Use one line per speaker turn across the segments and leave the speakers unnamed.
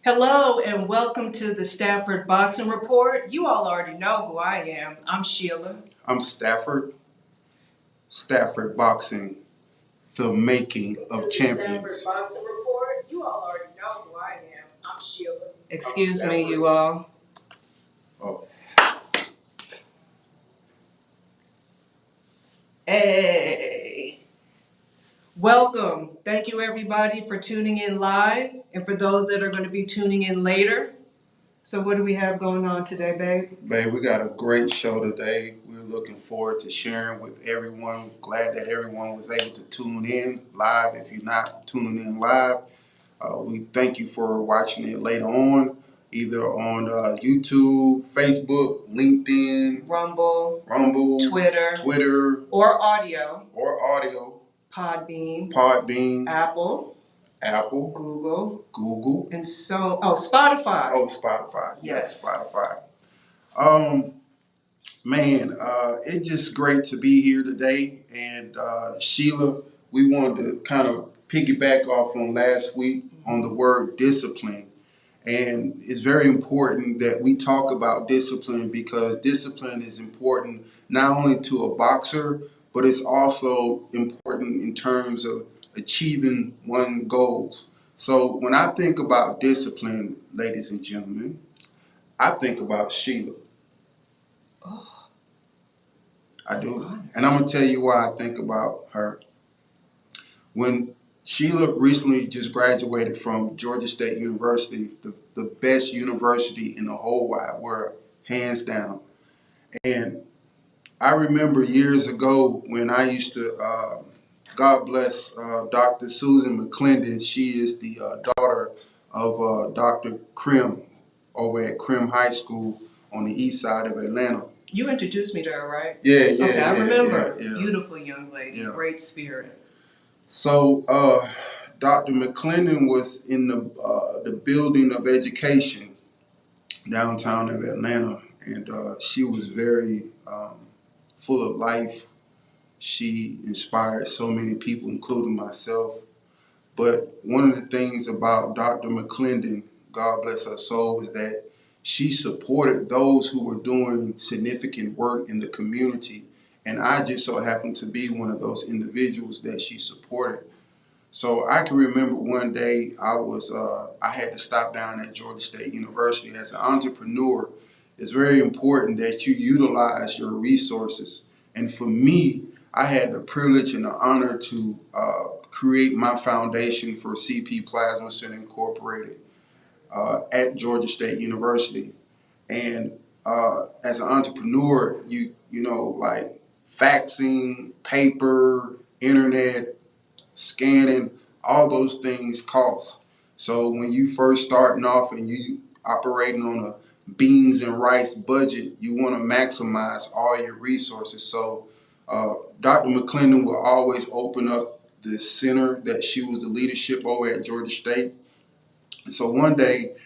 Hello and welcome to the Stafford Boxing Report. You all already know who I am. I'm Sheila.
I'm Stafford. Stafford Boxing, the making of champions.
Stafford Boxing Report. You all already know who I am. I'm Sheila. Excuse me, you all.
Oh.
Hey. Welcome. Thank you everybody for tuning in live and for those that are going to be tuning in later. So what do we have going on today, babe?
Babe, we got a great show today. We're looking forward to sharing with everyone. Glad that everyone was able to tune in live. If you're not tuning in live, we thank you for watching it later on, either on YouTube, Facebook, LinkedIn,
Rumble,
Twitter,
or audio,
Podbean,
Apple,
Google,
and Spotify.
Oh, Spotify. Yes,
Yes.
Spotify. Man, it's just great to be here today. And Sheila, we wanted to kind of piggyback off on last week on the word discipline. And it's very important that we talk about discipline because discipline is important not only to a boxer, but it's also important in terms of achieving one's goals. So when I think about discipline, ladies and gentlemen, I think about Sheila.
Oh,
I do. And I'm going to tell you why I think about her. When Sheila recently just graduated from Georgia State University, the best university in the whole wide world, hands down. And I remember years ago when I used to, God bless Dr. Susan McClendon. She is the daughter of Dr. Krim over at Krim High School on the east side of Atlanta.
You introduced me to her, right?
Yeah,
Okay, I remember.
Yeah.
Beautiful young lady, great spirit.
So, Dr. McClendon was in the building of education downtown of Atlanta, and she was very full of life. She inspired so many people, including myself. But one of the things about Dr. McClendon, God bless her soul, is that she supported those who were doing significant work in the community. And I just so happened to be one of those individuals that she supported. So I can remember one day I had to stop down at Georgia State University. As an entrepreneur, it's very important that you utilize your resources. And for me, I had the privilege and the honor to create my foundation for CP Plasma Center Incorporated at Georgia State University. And as an entrepreneur, you know like faxing, paper, internet, scanning, all those things cost. So when you first starting off and you operating on a beans and rice budget, you want to maximize all your resources. So Dr. McClendon will always open up the center that she was the leadership over at Georgia State. And so one day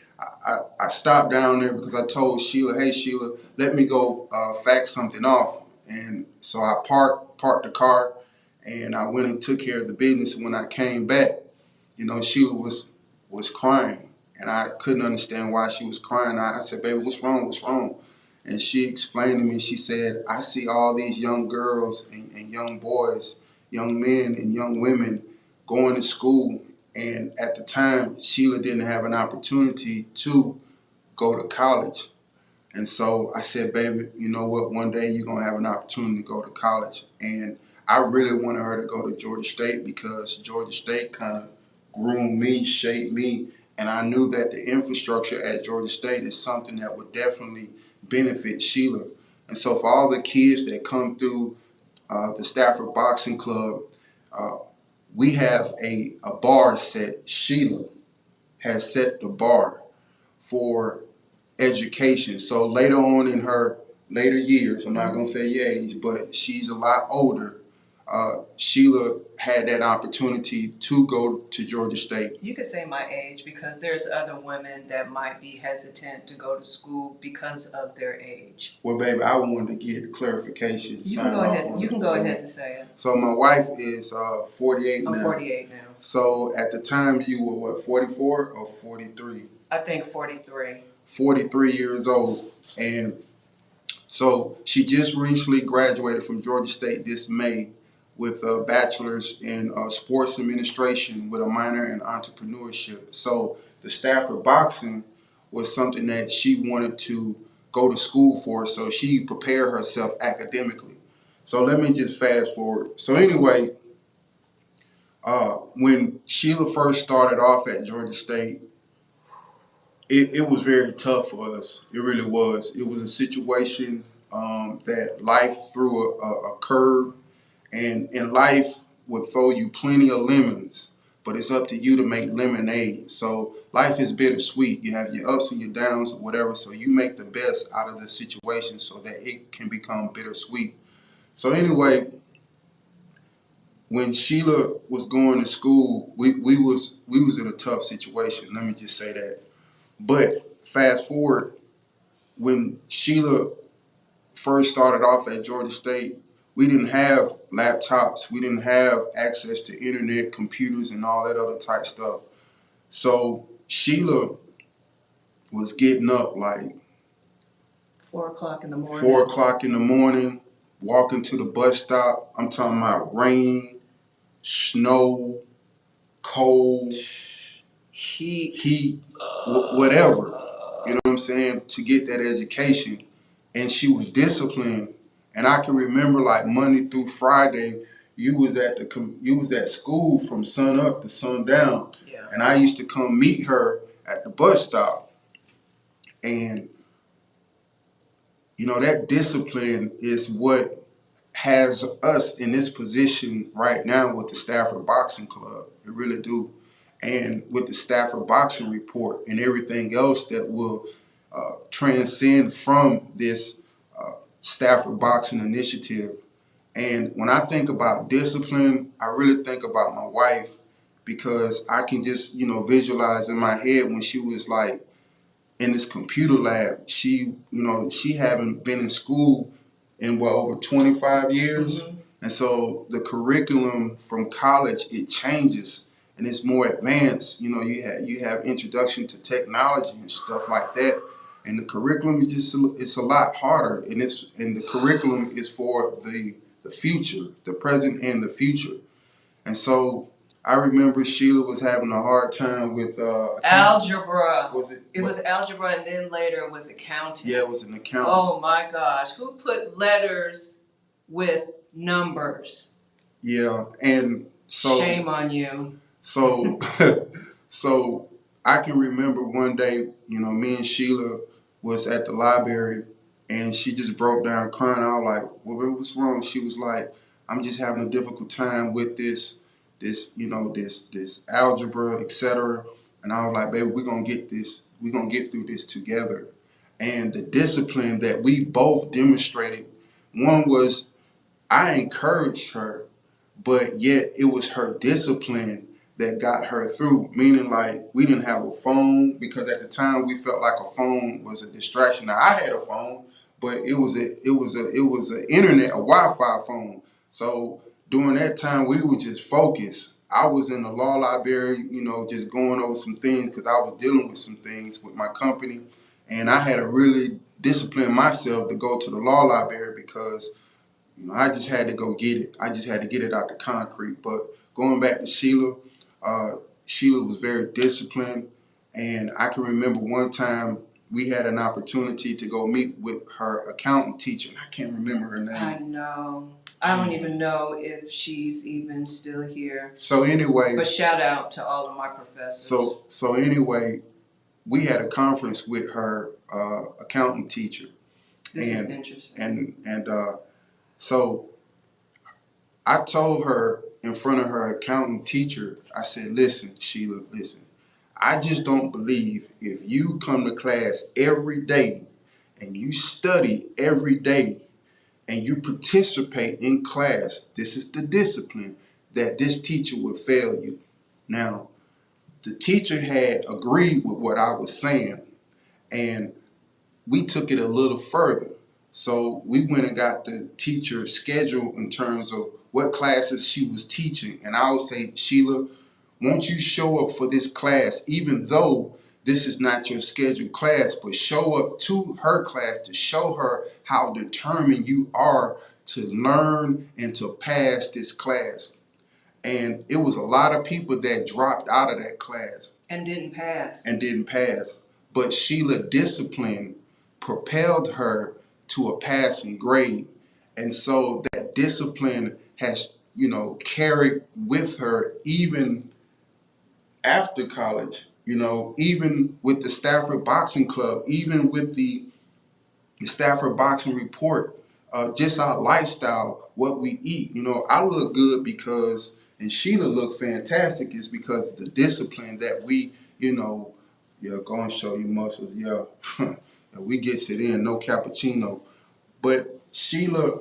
I stopped down there because I told Sheila, hey Sheila, let me go fax something off. And so I parked the car and I went and took care of the business. And when I came back, you know, Sheila was crying, and I couldn't understand why she was crying. I said, "Baby, what's wrong? What's wrong?" And she explained to me. She said, "I see all these young girls and young boys, young men and young women going to school, and at the time, Sheila didn't have an opportunity to go to college." And so I said, baby, you know what? One day you're going to have an opportunity to go to college. And I really wanted her to go to Georgia State because Georgia State kind of groomed me, shaped me. And I knew that the infrastructure at Georgia State is something that would definitely benefit Sheila. And so for all the kids that come through the Stafford Boxing Club, uh, we have a bar set. Sheila has set the bar for education. So later on in her later years, I'm not going to say age, but she's a lot older. Sheila had that opportunity to go to Georgia State.
You could say my age because there's other women that might be hesitant to go to school because of their age.
Well, baby, I wanted to get clarification.
You can go ahead. You can go ahead and say it.
So my wife is 48 now.
I'm 48 now.
So at the time you were what, 44 or 43?
I think 43.
43 years old. And so she just recently graduated from Georgia State this May with a bachelor's in sports administration with a minor in entrepreneurship. So the Stafford Boxing was something that she wanted to go to school for, so she prepared herself academically. So let me just fast forward. So anyway, when Sheila first started off at Georgia State, it was very tough for us. It really was. It was a situation that life threw a curve, and in life would throw you plenty of lemons, but it's up to you to make lemonade. So life is bittersweet. You have your ups and your downs or whatever, so you make the best out of the situation so that it can become bittersweet. So anyway, when Sheila was going to school, we was in a tough situation. Let me just say that. But fast forward, when Sheila first started off at Georgia State, we didn't have laptops, we didn't have access to internet, computers, and all that other type stuff. So Sheila was getting up like
4 o'clock in the morning.
4 o'clock in the morning, walking to the bus stop. I'm talking about rain, snow, cold, heat, whatever. You know what I'm saying? To get that education. And she was disciplined. And I can remember like Monday through Friday, you was at school from sun up to sundown.
Yeah.
And I used to come meet her at the bus stop. And you know, that discipline is what has us in this position right now with the Stafford Boxing Club. It really do. And with the Stafford Boxing Report and everything else that will transcend from this Stafford Boxing Initiative. And when I think about discipline, I really think about my wife because I can just, you know, visualize in my head when she was like in this computer lab. She haven't been in school in over 25 years.
Mm-hmm.
And so the curriculum from college, it changes and it's more advanced. You know, you have introduction to technology and stuff like that. And the curriculum is it's a lot harder, and the curriculum is for the future, the present and the future. And so I remember Sheila was having a hard time with
algebra.
Was it?
It was algebra, and then later it was accounting.
Yeah, it was an accounting.
Oh my gosh, who put letters with numbers?
Yeah, and so
shame on you.
So, so I can remember one day, you know, me and Sheila was at the library, and she just broke down crying. I was like, "Well, what's wrong?" She was like, "I'm just having a difficult time with this algebra, etc." And I was like, "Baby, we're gonna get this. We're gonna get through this together." And the discipline that we both demonstrated, one was I encouraged her, but yet it was her discipline that got her through. Meaning, like, we didn't have a phone because at the time we felt like a phone was a distraction. Now I had a phone, but it was a internet, a Wi-Fi phone. So during that time, we were just focused. I was in the law library, you know, just going over some things because I was dealing with some things with my company, and I had to really discipline myself to go to the law library because I just had to go get it. I just had to get it out the concrete. But going back to Sheila, Sheila was very disciplined. And I can remember one time we had an opportunity to go meet with her accountant teacher. And I can't remember her name.
I know. I don't even know if she's even still here.
So anyway.
But shout out to all of my professors.
So anyway, we had a conference with her accountant teacher.
This is interesting.
So I told her in front of her accountant teacher, I said, "Listen, Sheila, listen. I just don't believe if you come to class every day and you study every day and you participate in class, this is the discipline, that this teacher will fail you." Now, the teacher had agreed with what I was saying, and we took it a little further. So we went and got the teacher's schedule in terms of what classes she was teaching. And I would say, "Sheila, won't you show up for this class even though this is not your scheduled class, but show up to her class to show her how determined you are to learn and to pass this class. And it was a lot of people that dropped out of that class.
And didn't pass.
But Sheila discipline propelled her to a passing grade. And so that discipline has, carried with her even after college, even with the Stafford Boxing Club, even with the Stafford Boxing Report, just our lifestyle, what we eat. I look good because, and Sheila look fantastic is because the discipline that we, yeah, go and show you muscles, yeah. We gets it in, no cappuccino. But Sheila,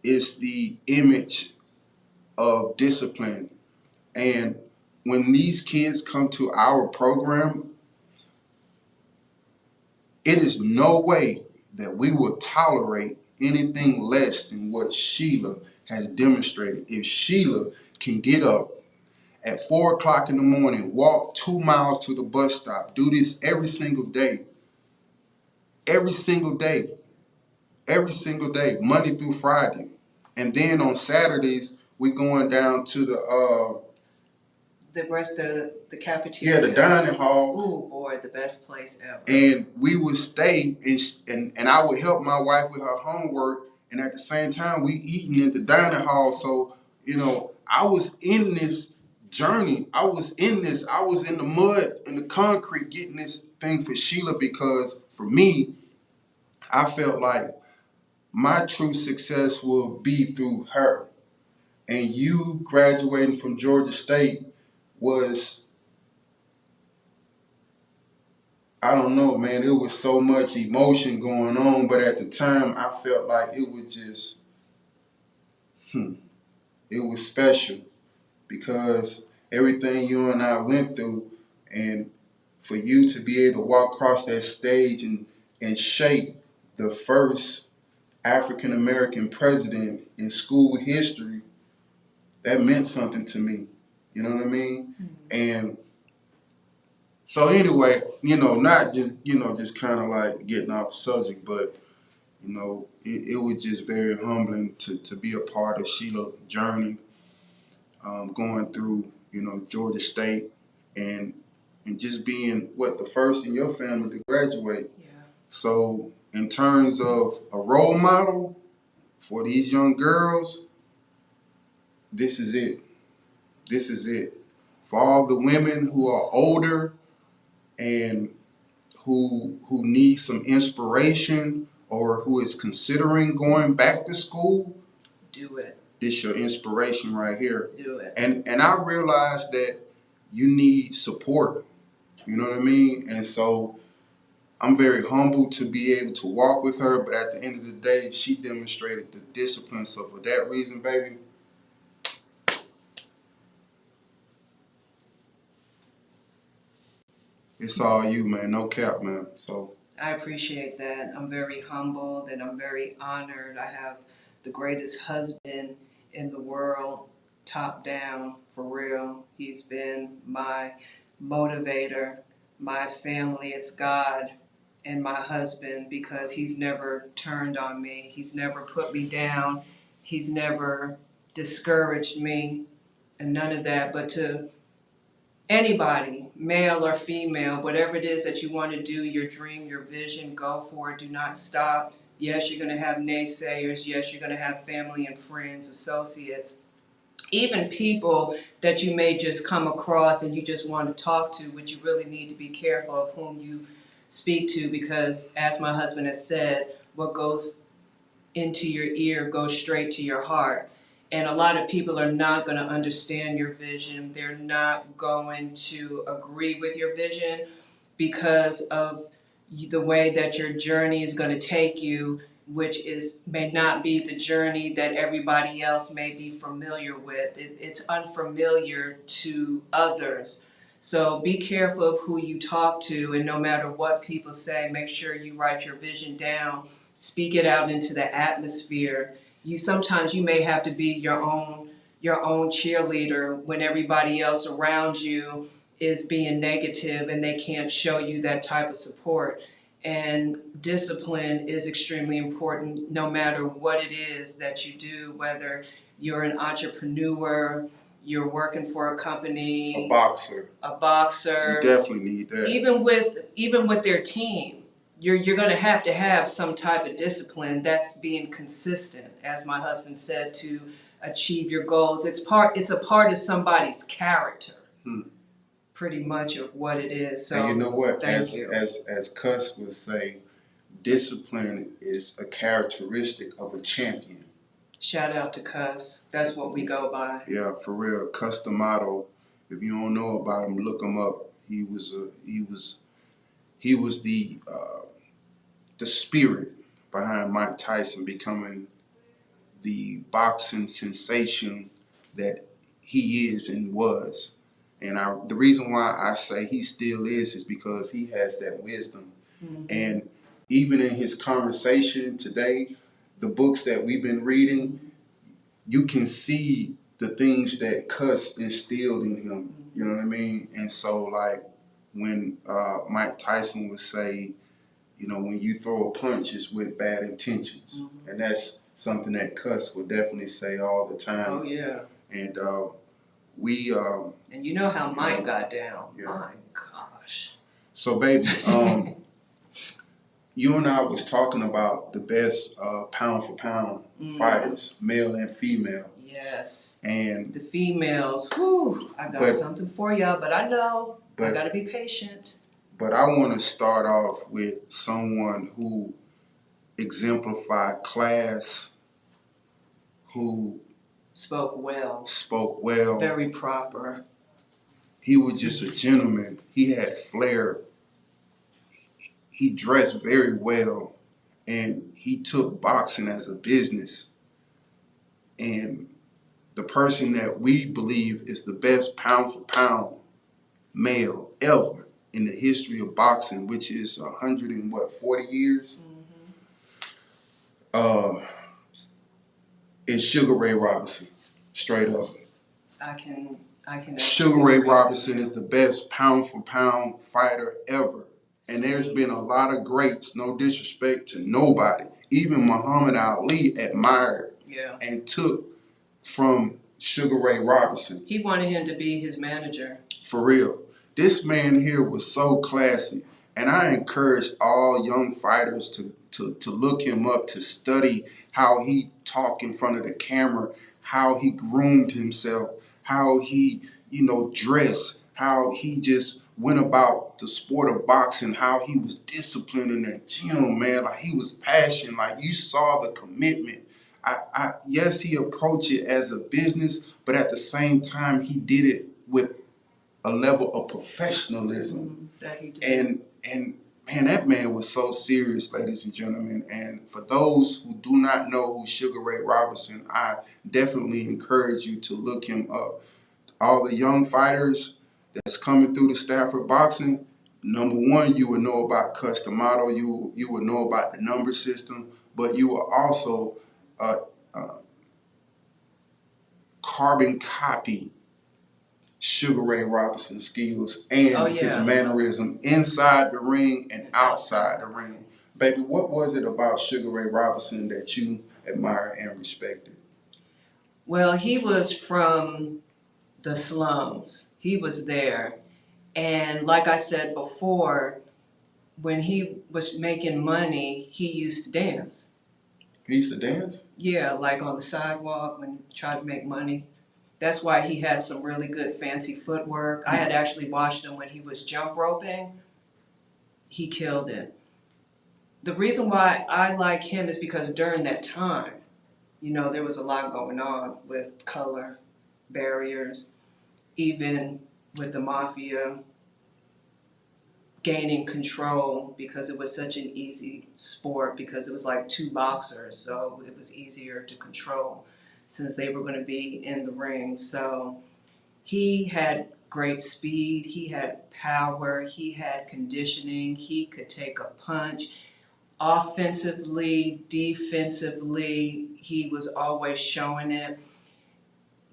is the image of discipline. And when these kids come to our program, it is no way that we will tolerate anything less than what Sheila has demonstrated. If Sheila can get up at 4 o'clock in the morning, walk 2 miles to the bus stop, do this every single day, Monday through Friday. And then on Saturdays, we're going down to
the cafeteria.
the dining hall.
Ooh, boy, the best place ever.
And we would stay, and I would help my wife with her homework, and at the same time, we eating at the dining hall. So, I was in this journey. I was in the mud, in the concrete, getting this thing for Sheila because for me, I felt like my true success will be through her. And you graduating from Georgia State was, I don't know, man, there was so much emotion going on, but at the time I felt like it was just, it was special because everything you and I went through, and for you to be able to walk across that stage and shape the first African American president in school history, that meant something to me. You know what I mean? Mm-hmm. And so anyway, not just, just kind of like getting off the subject, but, it was just very humbling to be a part of Sheila's journey, going through, Georgia State and just being, the first in your family to graduate.
Yeah.
So in terms of a role model for these young girls, this is it. This is it. For all the women who are older and who need some inspiration or who is considering going back to school,
do it.
This your inspiration right here.
Do it.
And I realized that you need support. You know what I mean? And so I'm very humbled to be able to walk with her, but at the end of the day, she demonstrated the discipline. So for that reason, baby, it's all you, man. No cap, man. So
I appreciate that. I'm very humbled and I'm very honored. I have the greatest husband in the world, top down, for real. He's been my motivator, my family. It's God and my husband because he's never turned on me. He's never put me down. He's never discouraged me and none of that. But to anybody, male or female, whatever it is that you want to do, your dream, your vision, go for it. Do not stop. Yes, you're going to have naysayers. Yes, you're going to have family and friends, associates, even people that you may just come across and you just want to talk to, which you really need to be careful of whom you speak to because, as my husband has said, what goes into your ear goes straight to your heart. And a lot of people are not going to understand your vision. They're not going to agree with your vision because of the way that your journey is going to take you, which may not be the journey that everybody else may be familiar with. It's unfamiliar to others. So be careful of who you talk to, and no matter what people say, make sure you write your vision down, speak it out into the atmosphere. Sometimes you may have to be your own cheerleader when everybody else around you is being negative and they can't show you that type of support. And discipline is extremely important no matter what it is that you do, whether you're an entrepreneur, you're working for a company,
a boxer. You definitely need that.
Even with their team, you're going to have some type of discipline that's being consistent, as my husband said, to achieve your goals. It's a part of somebody's character. Pretty much of what it is. So
and you know what?
Thank you.
As Cuss would say, discipline is a characteristic of a champion.
Shout out to Cuss. That's what we go by.
Yeah, for real. Cuss D'Amato. If you don't know about him, look him up. He was the spirit behind Mike Tyson becoming the boxing sensation that he is and was. And the reason why I say he still is because he has that wisdom. And even in his conversation today, the books that we've been reading, you can see the things that Cuss instilled in him. You know what I mean? And so, like, when Mike Tyson would say, you know, when you throw a punch, it's with bad intentions. And that's something that Cuss would definitely say all the time.
Oh, yeah.
And
and you know how Mike got down. Yeah. My gosh.
So, baby, you and I was talking about the best pound for pound fighters, male and female.
Yes.
And
the females, whew, I got something for y'all, but I know I got to be patient.
But I want to start off with someone who exemplified class, who spoke well.
Very proper.
He was just a gentleman. He had flair. He dressed very well, and he took boxing as a business. And the person that we believe is the best pound for pound male ever in the history of boxing, which is 140 years, is Sugar Ray Robinson, straight up.
I can.
Sugar Ray Robinson is the best pound for pound fighter ever. And there's been a lot of greats, no disrespect to nobody. Even Muhammad Ali admired and took from Sugar Ray Robinson.
He wanted him to be his manager.
For real. This man here was so classy. And I encourage all young fighters to look him up, to study how he talked in front of the camera, how he groomed himself, how he, dressed, how he just went about the sport of boxing, how he was disciplined in that gym, man. Like, he was passionate. Like, you saw the commitment. Yes, he approached it as a business, but at the same time, he did it with a level of professionalism.
That he did.
And man, that man was so serious, ladies and gentlemen. And for those who do not know who Sugar Ray Robinson, I definitely encourage you to look him up. All the young fighters that's coming through the Stafford Boxing, number one, you will know about Cuss D'Amato, you will know about the number system, but you will also carbon copy Sugar Ray Robinson's skills and his mannerism inside the ring and outside the ring. Baby, what was it about Sugar Ray Robinson that you admire and respected?
Well, he was from the slums. He was there. And like I said before, when he was making money, he used to dance.
He used to dance?
Yeah, like on the sidewalk when he tried to make money. That's why he had some really good fancy footwork. I had actually watched him when he was jump roping. He killed it. The reason why I like him is because during that time, there was a lot going on with color barriers, even with the mafia gaining control because it was such an easy sport, because it was like two boxers, so it was easier to control since they were going to be in the ring. So he had great speed, he had power, he had conditioning, he could take a punch. Offensively, defensively, he was always showing it.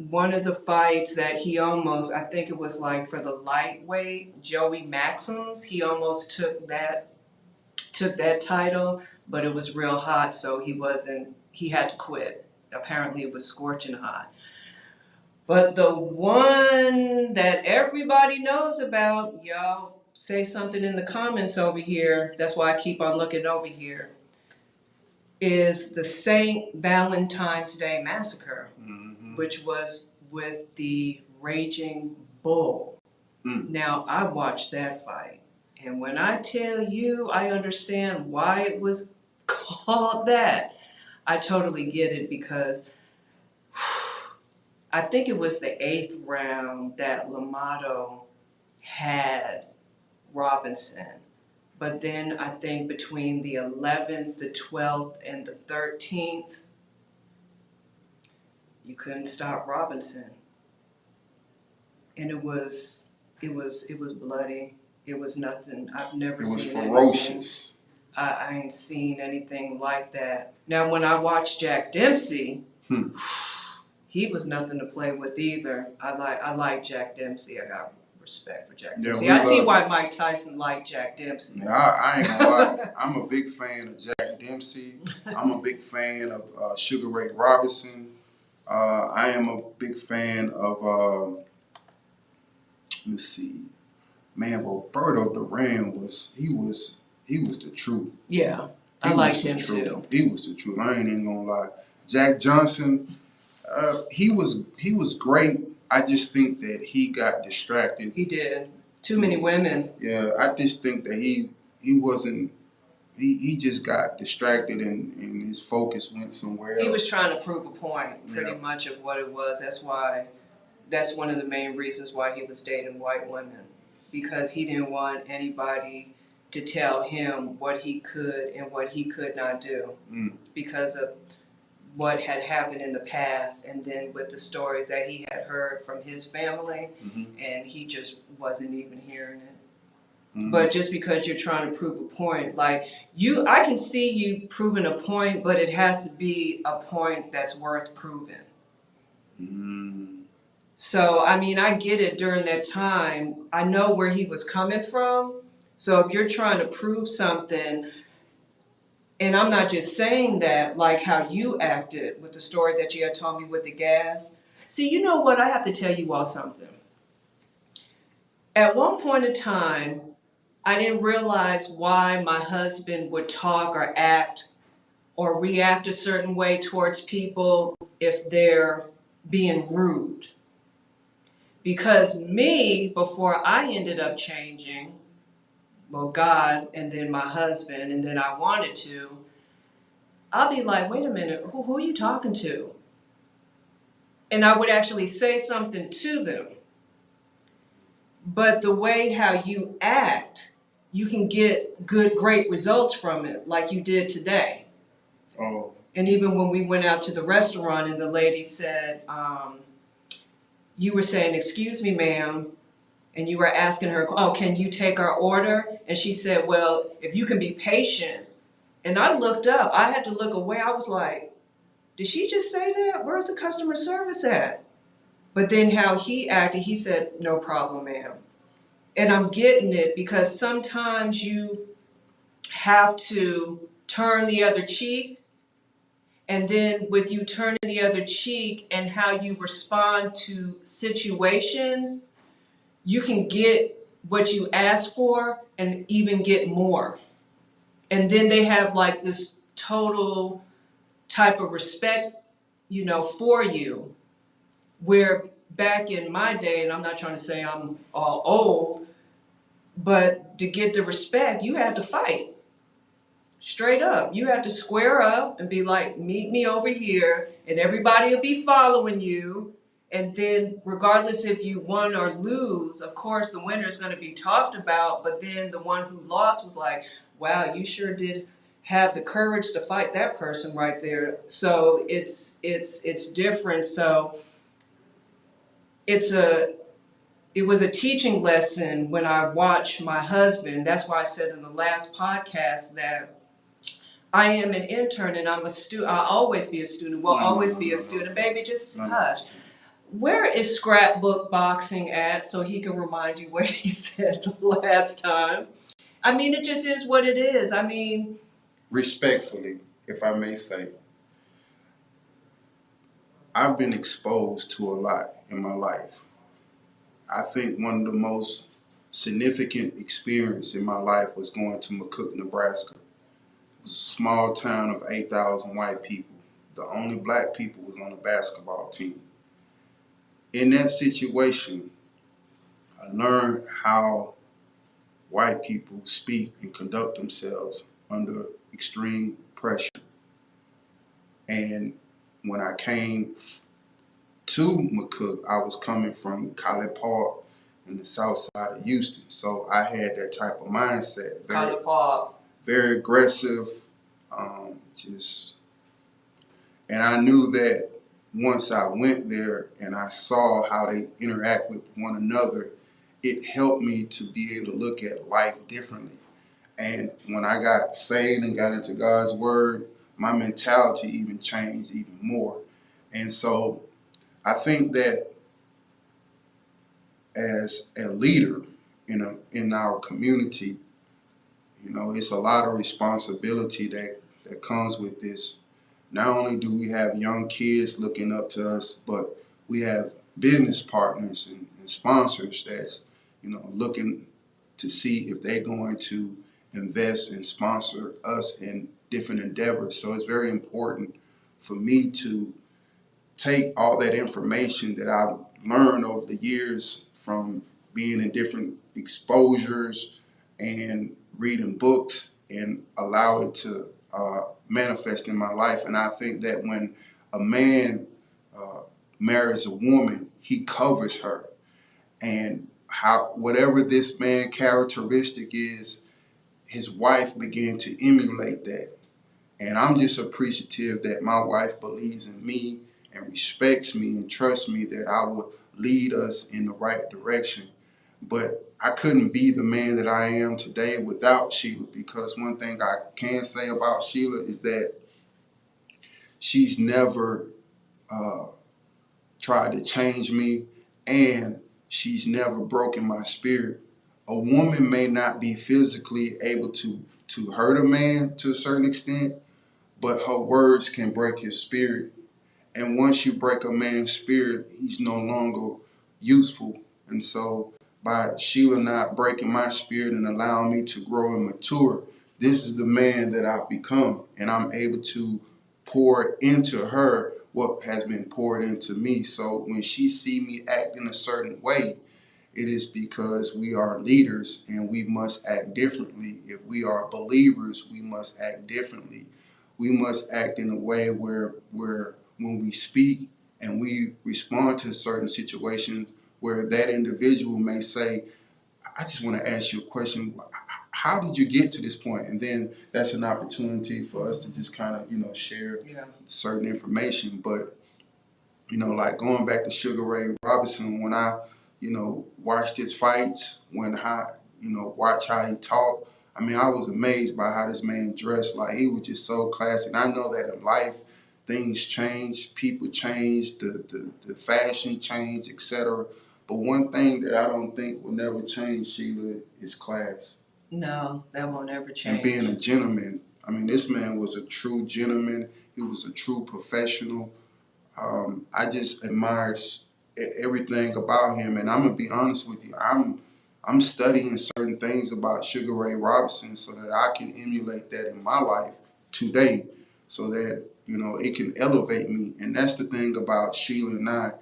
one of the fights that he almost, I think it was like for the lightweight, Joey Maxims, he almost took that title, but it was real hot, so he had to quit. Apparently it was scorching hot. But the one that everybody knows about, y'all say something in the comments over here, that's why I keep on looking over here, is the St. Valentine's Day Massacre, which was with the Raging Bull. Now, I watched that fight, and when I tell you I understand why it was called that, I totally get it, because I think it was the 8th round that Lamato had Robinson. But then I think between the 11th, the 12th, and the 13th, you couldn't stop Robinson. And it was bloody. It was nothing. I've never seen it.
It was ferocious.
I ain't seen anything like that. Now, when I watched Jack Dempsey, he was nothing to play with either. I like Jack Dempsey. I got respect for Jack Dempsey. I see why Mike Tyson liked Jack Dempsey.
Yeah, I ain't gonna lie. I'm a big fan of Jack Dempsey. I'm a big fan of Sugar Ray Robinson. I am a big fan of let's see, man, Roberto Duran was the truth.
Yeah, I liked him too.
He was the truth. I ain't even gonna lie. Jack Johnson, he was great. I just think that he got distracted.
He did. Too many women.
Yeah, I just think that he wasn't. He just got distracted and his focus went somewhere else.
He was trying to prove a point, pretty much, of what it was. That's one of the main reasons why he was dating white women, because he didn't want anybody to tell him what he could and what he could not do because of what had happened in the past, and then with the stories that he had heard from his family, and he just wasn't even hearing it. But just because you're trying to prove a point, like I can see you proving a point, but it has to be a point that's worth proving. So, I mean, I get it during that time. I know where he was coming from. So if you're trying to prove something, and I'm not just saying that like how you acted with the story that you had told me with the gas. See, you know what? I have to tell you all something. At one point in time, I didn't realize why my husband would talk or act or react a certain way towards people if they're being rude. Because me, before I ended up changing, well, God, and then my husband, and then I wanted to, I'll be like, wait a minute, who are you talking to? And I would actually say something to them. But the way how you act, you can get great results from it, like you did today.
Oh.
And even when we went out to the restaurant and the lady said, you were saying, excuse me, ma'am, and you were asking her, oh, can you take our order? And she said, well, if you can be patient. And I looked up. I had to look away. I was like, did she just say that? Where's the customer service at? But then how he acted, he said, no problem, ma'am. And I'm getting it because sometimes you have to turn the other cheek. And then with you turning the other cheek and how you respond to situations, you can get what you asked for and even get more. And then they have like this total type of respect, for you. Where back in my day, and I'm not trying to say I'm all old, but to get the respect, you had to fight. Straight up. You had to square up and be like, meet me over here, and everybody will be following you. And then regardless if you won or lose, of course the winner is going to be talked about, but then the one who lost was like, wow, you sure did have the courage to fight that person right there. So it's different. So it was a teaching lesson when I watched my husband. That's why I said in the last podcast that I am an intern and I'm a student. I'll always be a student. Will always be a student. Baby, just hush. Where is Scrapbook Boxing at so he can remind you what he said the last time? I mean, it just is what it is. I mean,
Respectfully, if I may say, I've been exposed to a lot in my life. I think one of the most significant experience in my life was going to McCook, Nebraska. It was a small town of 8,000 white people. The only black people was on the basketball team. In that situation, I learned how white people speak and conduct themselves under extreme pressure. And when I came to McCook, I was coming from College Park in the south side of Houston. So I had that type of mindset.
College Park.
Very aggressive, just, and I knew that once I went there and I saw how they interact with one another, it helped me to be able to look at life differently. And when I got saved and got into God's word, my mentality even changed even more. And so I think that as a leader in our community, it's a lot of responsibility that comes with this. Not only do we have young kids looking up to us, but we have business partners and sponsors that's, looking to see if they're going to invest and sponsor us in different endeavors. So it's very important for me to take all that information that I've learned over the years from being in different exposures and reading books and allow it to manifest in my life. And I think that when a man marries a woman, he covers her. And whatever this man characteristic is, his wife began to emulate that. And I'm just appreciative that my wife believes in me and respects me and trusts me that I will lead us in the right direction. But I couldn't be the man that I am today without Sheila, because one thing I can say about Sheila is that she's never uh, tried to change me, and she's never broken my spirit. A woman may not be physically able to hurt a man to a certain extent, but her words can break his spirit. And once you break a man's spirit, he's no longer useful. And so by Sheila not breaking my spirit and allowing me to grow and mature, this is the man that I've become. And I'm able to pour into her what has been poured into me. So when she see me act in a certain way, it is because we are leaders and we must act differently. If we are believers, we must act differently. We must act in a way where when we speak and we respond to certain situations where that individual may say, I just want to ask you a question. How did you get to this point? And then that's an opportunity for us to just kind of, share certain information. But like going back to Sugar Ray Robinson, when I, watched his fights, when I, watch how he talked, I mean, I was amazed by how this man dressed. Like, he was just so classy. And I know that in life, things change, people change, the fashion change, etc. But one thing that I don't think will never change, Sheila, is class.
No, that won't ever change.
And being a gentleman. I mean, this man was a true gentleman. He was a true professional. I just admire everything about him, and I'm gonna be honest with you. I'm studying certain things about Sugar Ray Robinson so that I can emulate that in my life today, so that it can elevate me. And that's the thing about Sheila and I.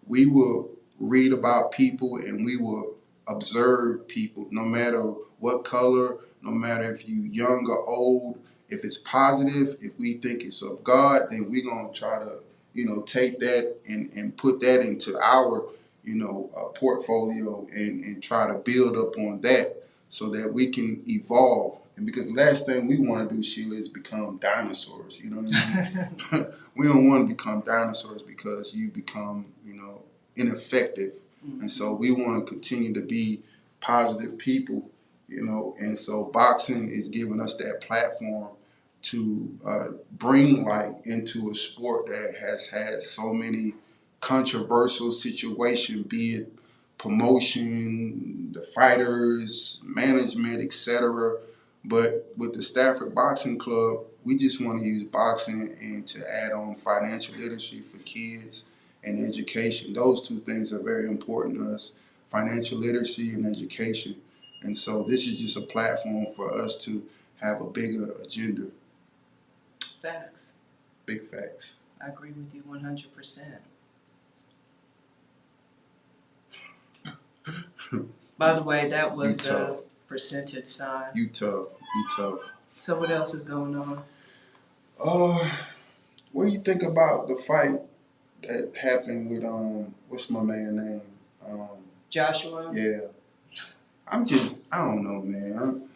We will read about people and we will observe people, no matter what color, no matter if you young or old. If it's positive, if we think it's of God, then we're gonna try to take that and put that into our, portfolio and try to build up on that so that we can evolve. And because the last thing we want to do, Sheila, is become dinosaurs. You know what I mean? We don't want to become dinosaurs because you become, ineffective. Mm-hmm. And so we want to continue to be positive people, and so boxing is giving us that platform to bring light into a sport that has had so many controversial situation, be it promotion, the fighters, management, etc. But with the Stafford Boxing Club, we just want to use boxing and to add on financial literacy for kids and education. Those two things are very important to us, financial literacy and education. And so this is just a platform for us to have a bigger agenda.
Facts.
Big facts.
I agree with you 100%. By the way, that was the percentage sign.
You tough.
So what else is going on?
What do you think about the fight that happened with what's my man name?
Joshua?
Yeah. I don't know, man.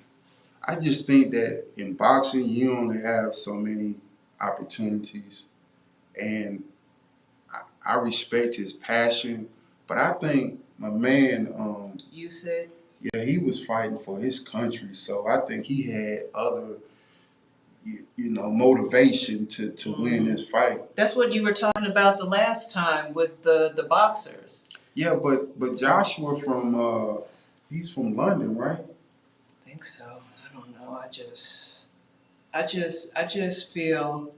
I just think that in boxing you only have so many opportunities, and I respect his passion, but I think my man
You said?
Yeah, he was fighting for his country, so I think he had other motivation to win this fight.
That's what you were talking about the last time with the boxers.
Yeah, but Joshua he's from London, right?
I think so. I don't know. I just feel.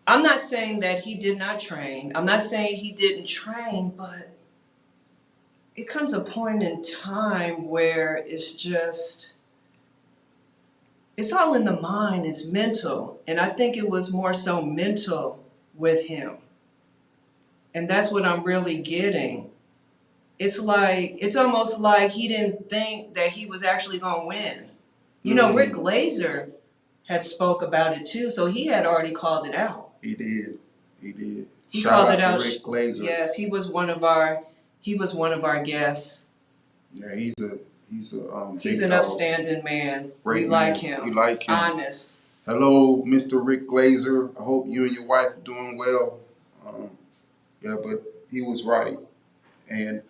I'm not saying that he did not train. I'm not saying he didn't train, but it comes a point in time where it's all in the mind, it's mental. And I think it was more so mental with him. And that's what I'm really getting. It's almost like he didn't think that he was actually going to win. You know, Rick Glazer had spoke about it too, so he had already called it out.
He did.
He
Shout
called
out
it
to
out.
Rick Glazer.
Yes, he was one of our guests.
Yeah, he's
an upstanding man.
Great
we
man.
like him.
We like him.
Honest.
Hello, Mr. Rick Glazer. I hope you and your wife are doing well. Yeah, but he was right. And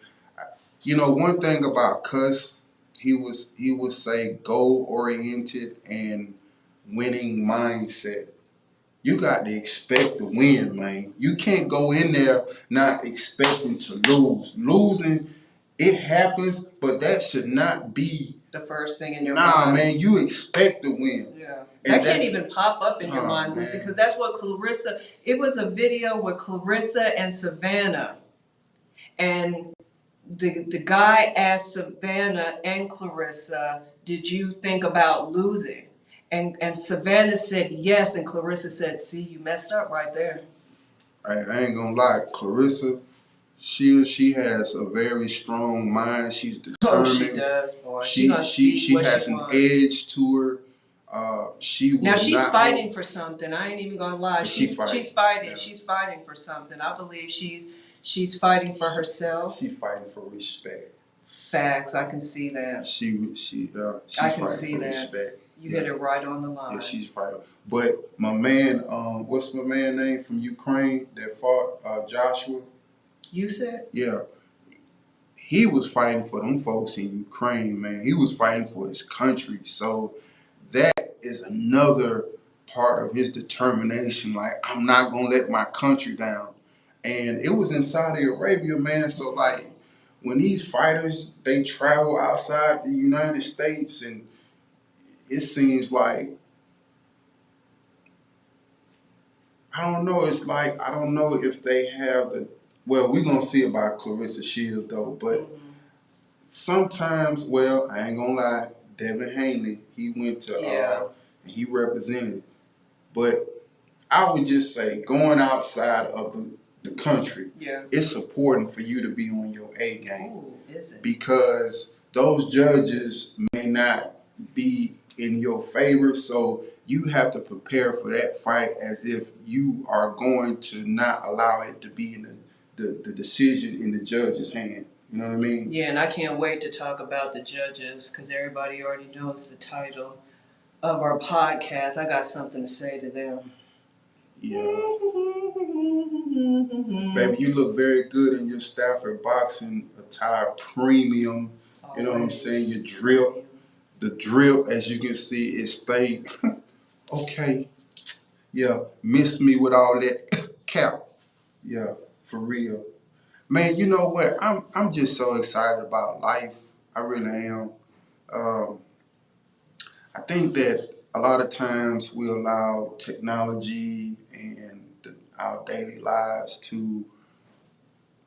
one thing about Cuss, he was say goal oriented and winning mindset. You got to expect to win, man. You can't go in there not expecting to lose. Losing, it happens, but that should not be
the first thing in your mind.
Nah, man, you expect to win.
Yeah.
And
that can't even pop up in your mind, Lucy, because that's what Clarissa, it was a video with Clarissa and Savannah. And the guy asked Savannah and Clarissa, did you think about losing? And Savannah said yes, and Clarissa said, see, you messed up right there.
I ain't gonna lie, Clarissa, she has a very strong mind. She's determined.
Oh, she does, boy.
She has an edge to her. She's fighting
for something. I ain't even gonna lie. She's fighting. Yeah. She's fighting for something. I believe she's fighting for herself.
She's fighting for respect.
Facts. I can see that.
She's
I can
fighting
see
for
that.
Respect.
You hit it right on the line.
Yeah, she's fighting. But my man, what's my man name from Ukraine that fought Joshua?
You said?
Yeah. He was fighting for them folks in Ukraine, man. He was fighting for his country. So that is another part of his determination. Like, I'm not going to let my country down. And it was in Saudi Arabia, man. So, like, when these fighters, they travel outside the United States, and it seems like, I don't know. It's like, I don't know if they have well, we're going to see about Clarissa Shields, though. But sometimes, well, I ain't going to lie, Devin Haney, he went to, and he represented. But I would just say, going outside of the country, it's important for you to be on your A game.
Ooh, is it?
Because those judges may not be in your favor, so you have to prepare for that fight as if you are going to not allow it to be in the decision in the judge's hand. You know what I mean?
Yeah, and I can't wait to talk about the judges because everybody already knows the title of our podcast. I got something to say to them.
Yeah. Baby, you look very good in your Stafford Boxing attire, premium. Always. You know what I'm saying? Your drip. The drip, as you can see, is stayed. Okay. Yeah. Miss me with all that cap. Yeah. For real. Man, you know what? I'm just so excited about life. I really am. Um, I think that a lot of times we allow technology and our daily lives to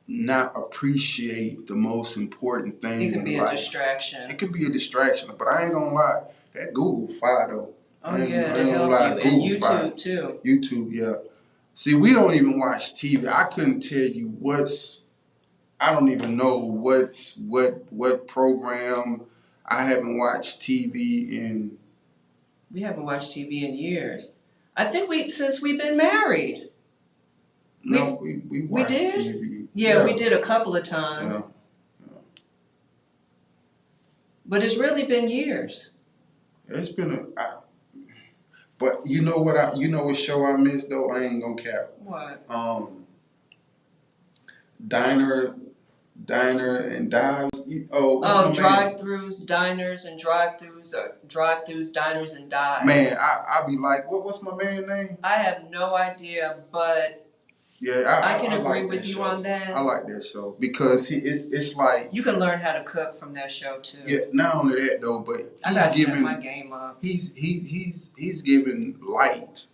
not appreciate the most important thing
It can
in
be a
life.
distraction.
It could be a distraction, but I ain't gonna lie. That Google fire though.
Oh
I
yeah,
ain't
to
gonna
help
lie.
you. And
Google fire.
YouTube too.
YouTube, yeah. See, we don't even watch TV. I couldn't tell you I don't even know what program. I haven't watched TV in.
We haven't watched TV in years. I think since we've been married.
No, we watch
did?
TV.
Yeah, we did a couple of times.
Yeah.
But it's really been years.
It's been but you know what show I missed though? I ain't gonna cap.
What?
Diner and Dives. What's my name?
Drive-throughs, diners, and drive-throughs, drive-throughs, diners, and dives.
Man, I be like, what's my man's name?
I have no idea, but
yeah,
I can agree
like
with you
show.
on that.
I like that show because it's like
you can learn how to cook from that show too.
Yeah, not only that though, but
I gotta step my game up.
He's giving light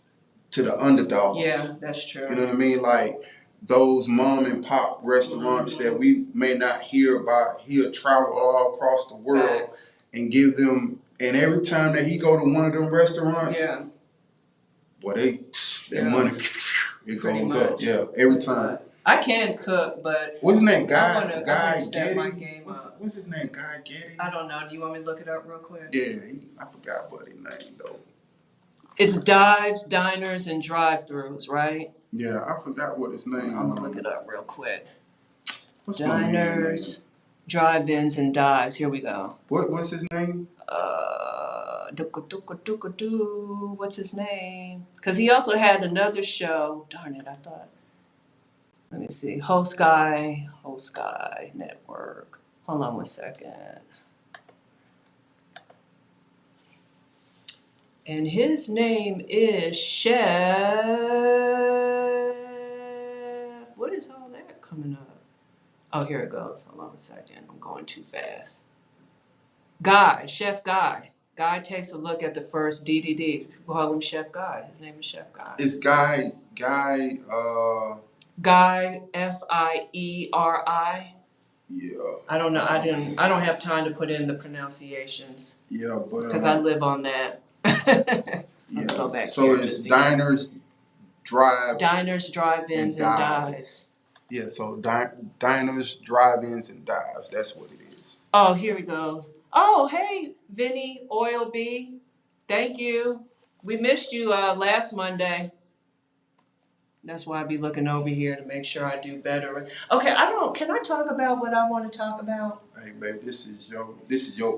to the underdogs.
Yeah, that's true.
You know what I mean? Like those mom and pop restaurants that we may not hear about. He'll travel all across the world
Facts.
and give them. And every time that he go to one of them restaurants,
yeah,
boy, that money it goes up. Yeah, every time.
I can cook, but
wasn't that guy?
I wanna step my game up.
What's his name? Guy Getty?
I don't know. Do you want me to look it up real quick?
Yeah, I forgot what his name though.
It's dives, diners, and drive-throughs, right?
Yeah, I forgot what his name.
I'm gonna look it up real quick.
What's
Diners, drive-ins, and dives. Here we go.
What's his name?
What's his name? Because he also had another show. Darn it, I thought. Let me see. Host Guy Network. Hold on one second. And his name is Chef. What is all that coming up? Oh, here it goes. Hold on a second. I'm going too fast. Chef Guy. Guy takes a look at the first DDD. People call him Chef Guy. His name is Chef Guy.
It's Guy,
Guy, Fieri.
Yeah.
I don't know. I don't have time to put in the pronunciations.
Yeah, but
because I live on that.
yeah.
Go back
so it's diners,
drive-ins, and dives.
Yeah. So diners, drive-ins, and dives. That's what it is.
Oh, here he goes. Oh, hey, Vinny Oil B. Thank you. We missed you last Monday. That's why I be looking over here to make sure I do better. Okay, can I talk about what I want to talk about?
Hey, babe, this is your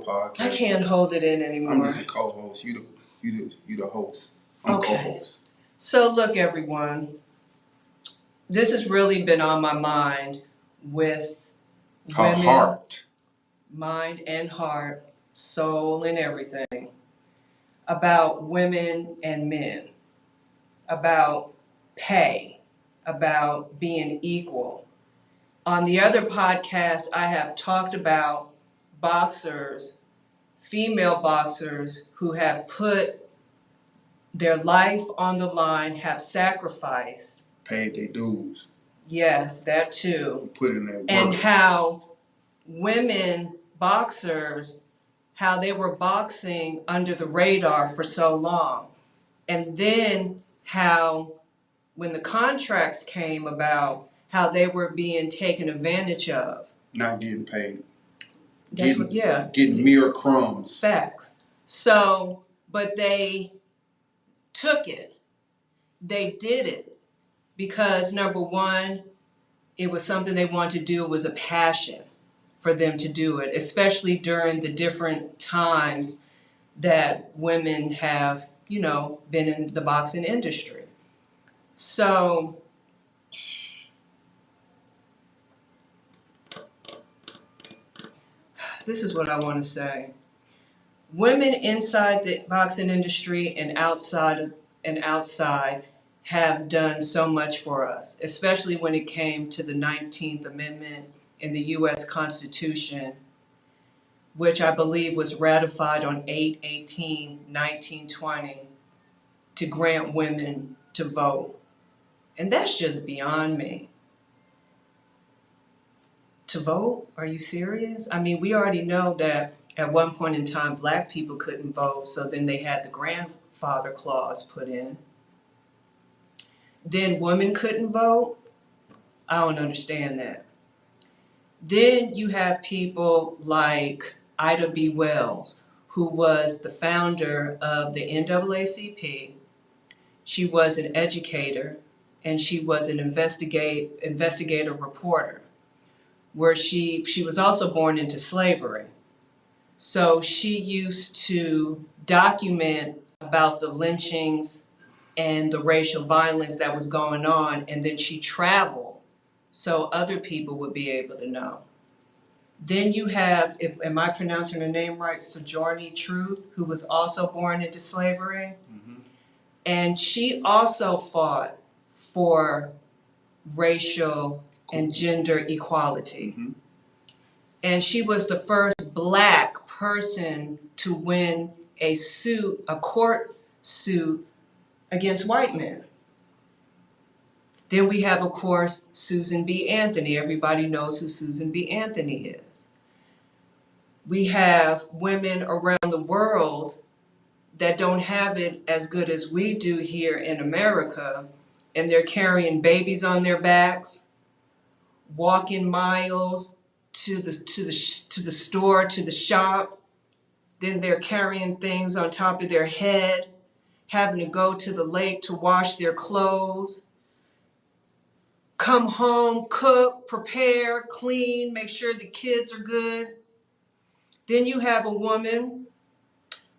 podcast.
I can't hold it in anymore.
I'm just a co-host. You the host. I'm co-host.
So look, everyone. This has really been on my mind with women,
heart,
mind and heart, soul and everything, about women and men, about pay, about being equal. On the other podcast, I have talked about boxers, female boxers who have put their life on the line, have sacrificed.
Paid their dues.
Yes, that too.
Put in that work.
And how women boxers, how they were boxing under the radar for so long. And then how when the contracts came about, how they were being taken advantage of.
Not getting paid.
Getting
mere crumbs.
Facts. So, but they took it. They did it because number one, it was something they wanted to do. It was a passion for them to do it, especially during the different times that women have, been in the boxing industry. So, this is what I want to say. Women inside the boxing industry and outside have done so much for us, especially when it came to the 19th Amendment in the U.S. Constitution, which I believe was ratified on 8/18/1920 to grant women to vote. And that's just beyond me. To vote? Are you serious? I mean, we already know that at one point in time, black people couldn't vote, so then they had the grandfather clause put in. Then women couldn't vote. I don't understand that. Then you have people like Ida B. Wells, who was the founder of the NAACP. She was an educator, and she was an investigator reporter, where she was also born into slavery. So she used to document about the lynchings and the racial violence that was going on, and then she traveled so other people would be able to know. Then you have, am I pronouncing her name right, Sojourner Truth, who was also born into slavery. Mm-hmm. And she also fought for racial and gender equality. Mm-hmm. And she was the first black person to win a court suit against white men. Then we have, of course, Susan B. Anthony. Everybody knows who Susan B. Anthony is. We have women around the world that don't have it as good as we do here in America, and they're carrying babies on their backs, walking miles to the store, to the shop. Then they're carrying things on top of their head, having to go to the lake to wash their clothes, come home, cook, prepare, clean, make sure the kids are good. Then you have a woman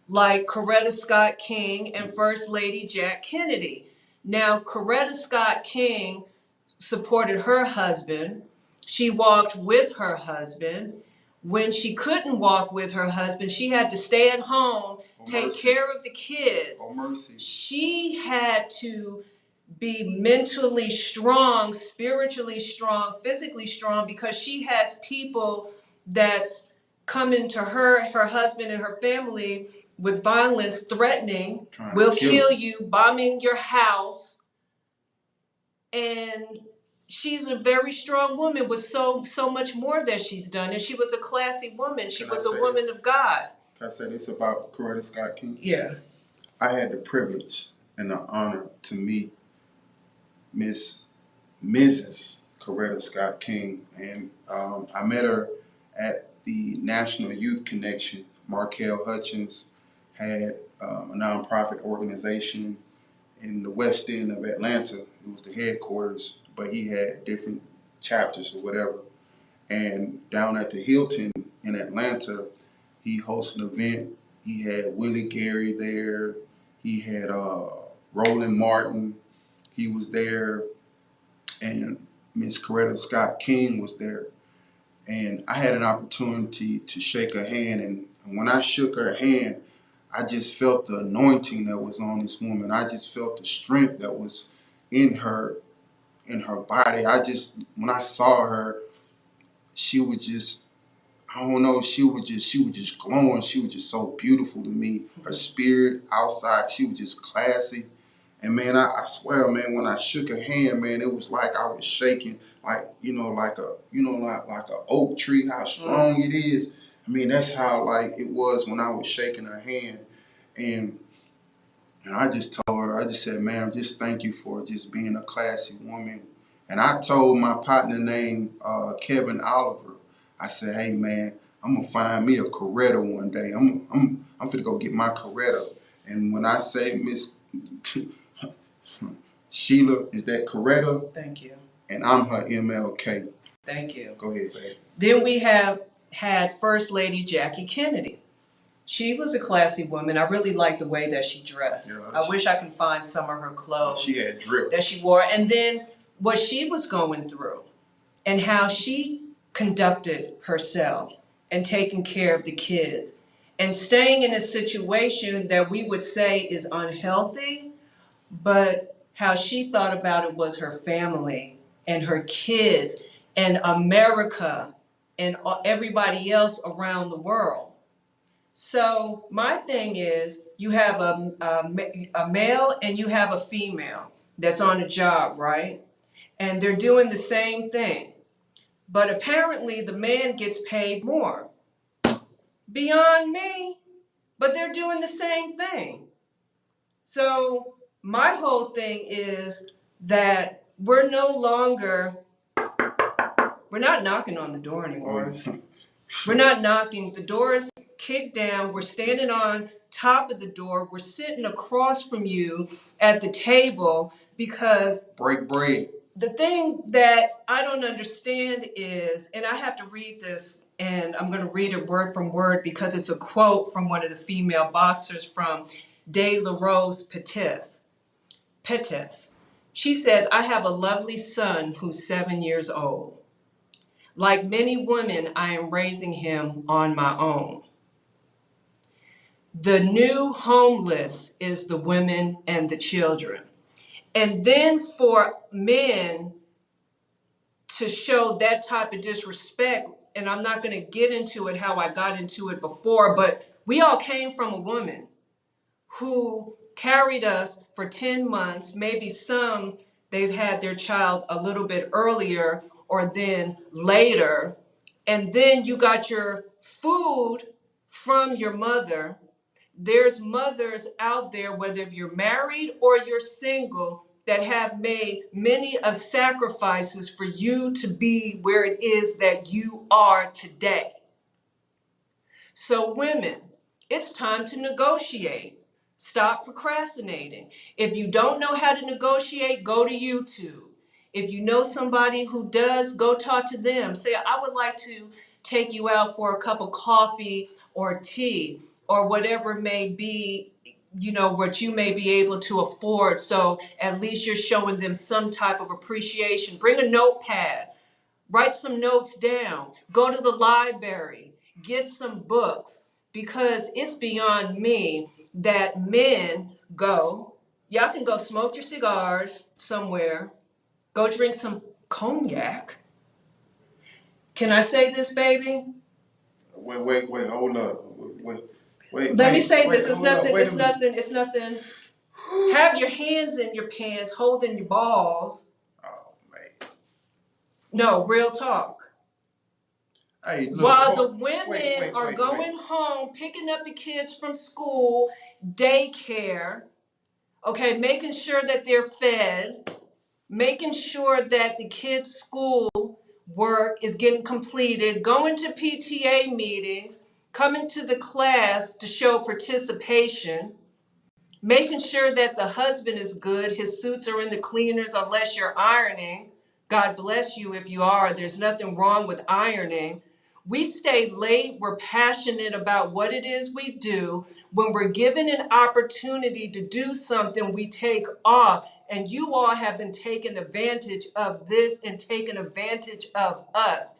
like Coretta Scott King and First Lady Jack Kennedy. Now, Coretta Scott King supported her husband. She walked with her husband. When she couldn't walk with her husband, she had to stay at home, take care of the kids.
Oh, mercy.
She had to be mentally strong, spiritually strong, physically strong, because she has people that's coming to her husband and her family with violence, threatening, will kill you, bombing your house. And she's a very strong woman with so much more that she's done. And she was a classy woman. She was a woman of God.
Can I say this about Coretta Scott King?
Yeah.
I had the privilege and the honor to meet Mrs. Coretta Scott King, and I met her at the National Youth Connection. Markel Hutchins had a nonprofit organization in the West End of Atlanta. It was the headquarters, but he had different chapters or whatever. And down at the Hilton in Atlanta, he hosted an event. He had Willie Gary there. He had Roland Martin. He was there. And Miss Coretta Scott King was there. And I had an opportunity to shake her hand. And when I shook her hand, I just felt the anointing that was on this woman. I just felt the strength that was in her body. When I saw her, she was just, I don't know, she was just glowing. She was just so beautiful to me. Her spirit outside, she was just classy. And man, I swear, man, when I shook her hand, man, it was like I was shaking, like like a oak tree, how strong it is. I mean, that's how like it was when I was shaking her hand. And I just told her, I just said, ma'am, just thank you for just being a classy woman. And I told my partner named Kevin Oliver, I said, hey man, I'm gonna find me a Coretta one day. I'm finna go get my Coretta. And when I say Miss Sheila, is that Coretta?
Thank you.
And I'm her MLK.
Thank you.
Go ahead, babe.
Then we have had First Lady Jackie Kennedy. She was a classy woman. I really liked the way that she dressed. Yeah, I wish I could find some of her clothes.
She had drip
that she wore. And then what she was going through and how she conducted herself and taking care of the kids and staying in a situation that we would say is unhealthy, but how she thought about it was her family and her kids and America and everybody else around the world. So my thing is, you have a male and you have a female that's on a job, right? And they're doing the same thing. But apparently the man gets paid more. Beyond me, but they're doing the same thing. So my whole thing is that we're not knocking on the door anymore. We're not knocking. The door is kicked down. We're standing on top of the door. We're sitting across from you at the table because
break bread.
The thing that I don't understand is, and I have to read this, and I'm going to read it word from word because it's a quote from one of the female boxers from De La Rose Pettis. She says, "I have a lovely son who's 7 years old. Like many women, I am raising him on my own. The new homeless is the women and the children." And then for men to show that type of disrespect, and I'm not going to get into it how I got into it before, but we all came from a woman who carried us for 10 months. Maybe some, they've had their child a little bit earlier or then later. And then you got your food from your mother. There's mothers out there, whether you're married or you're single, that have made many of sacrifices for you to be where it is that you are today. So women, it's time to negotiate. Stop procrastinating. If you don't know how to negotiate, go to YouTube. If you know somebody who does, go talk to them. Say, I would like to take you out for a cup of coffee or tea or whatever may be, what you may be able to afford. So at least you're showing them some type of appreciation. Bring a notepad. Write some notes down. Go to the library. Get some books. Because it's beyond me that men go, y'all can go smoke your cigars somewhere, go drink some cognac. Can I say this, baby?
Wait, hold up.
Let me say this. It's nothing. Have your hands in your pants, holding your balls.
Oh, man.
No, real talk.
Hey, look,
While the women are going home, picking up the kids from school, daycare, okay, making sure that they're fed, making sure that the kids' school work is getting completed, going to PTA meetings, coming to the class to show participation, making sure that the husband is good, his suits are in the cleaners unless you're ironing. God bless you if you are. There's nothing wrong with ironing. We stay late. We're passionate about what it is we do. When we're given an opportunity to do something, we take off. And you all have been taking advantage of this and taking advantage of us.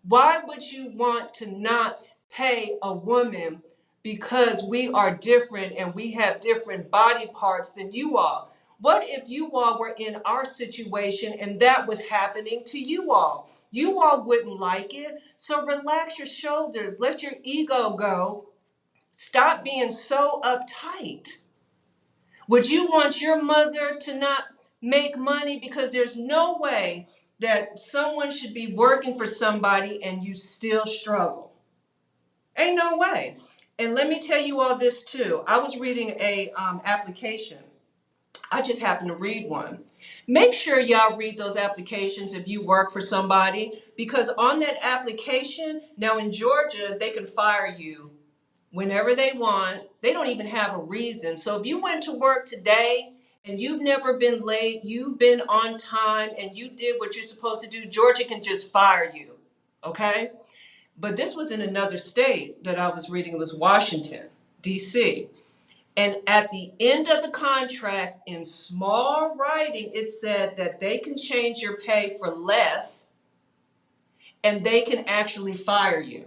Why would you want to not pay a woman because we are different and we have different body parts than you are? What if you all were in our situation and that was happening to you all? You all wouldn't like it. So relax your shoulders, let your ego go. Stop being so uptight. Would you want your mother to not make money? Because there's no way that someone should be working for somebody and you still struggle. Ain't no way. And let me tell you all this too. I was reading a application. I just happened to read one. Make sure y'all read those applications if you work for somebody, because on that application, now in Georgia, they can fire you whenever they want. They don't even have a reason. So if you went to work today and you've never been late, you've been on time, and you did what you're supposed to do, Georgia can just fire you, okay? But this was in another state that I was reading. It was Washington, D.C. And at the end of the contract, in small writing, it said that they can change your pay for less and they can actually fire you.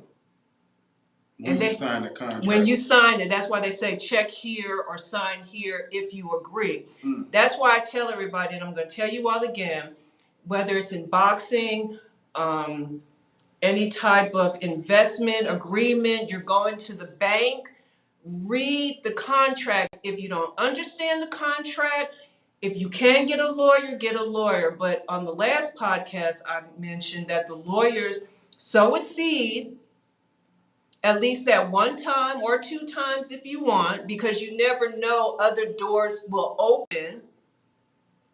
When you sign the contract.
When you sign it, that's why they say check here or sign here if you agree. That's why I tell everybody, and I'm going to tell you all again, whether it's in boxing, any type of investment agreement, you're going to the bank, read the contract. If you don't understand the contract, if you can get a lawyer, get a lawyer. But on the last podcast, I mentioned that the lawyers sow a seed at least at one time or two times if you want, because you never know, other doors will open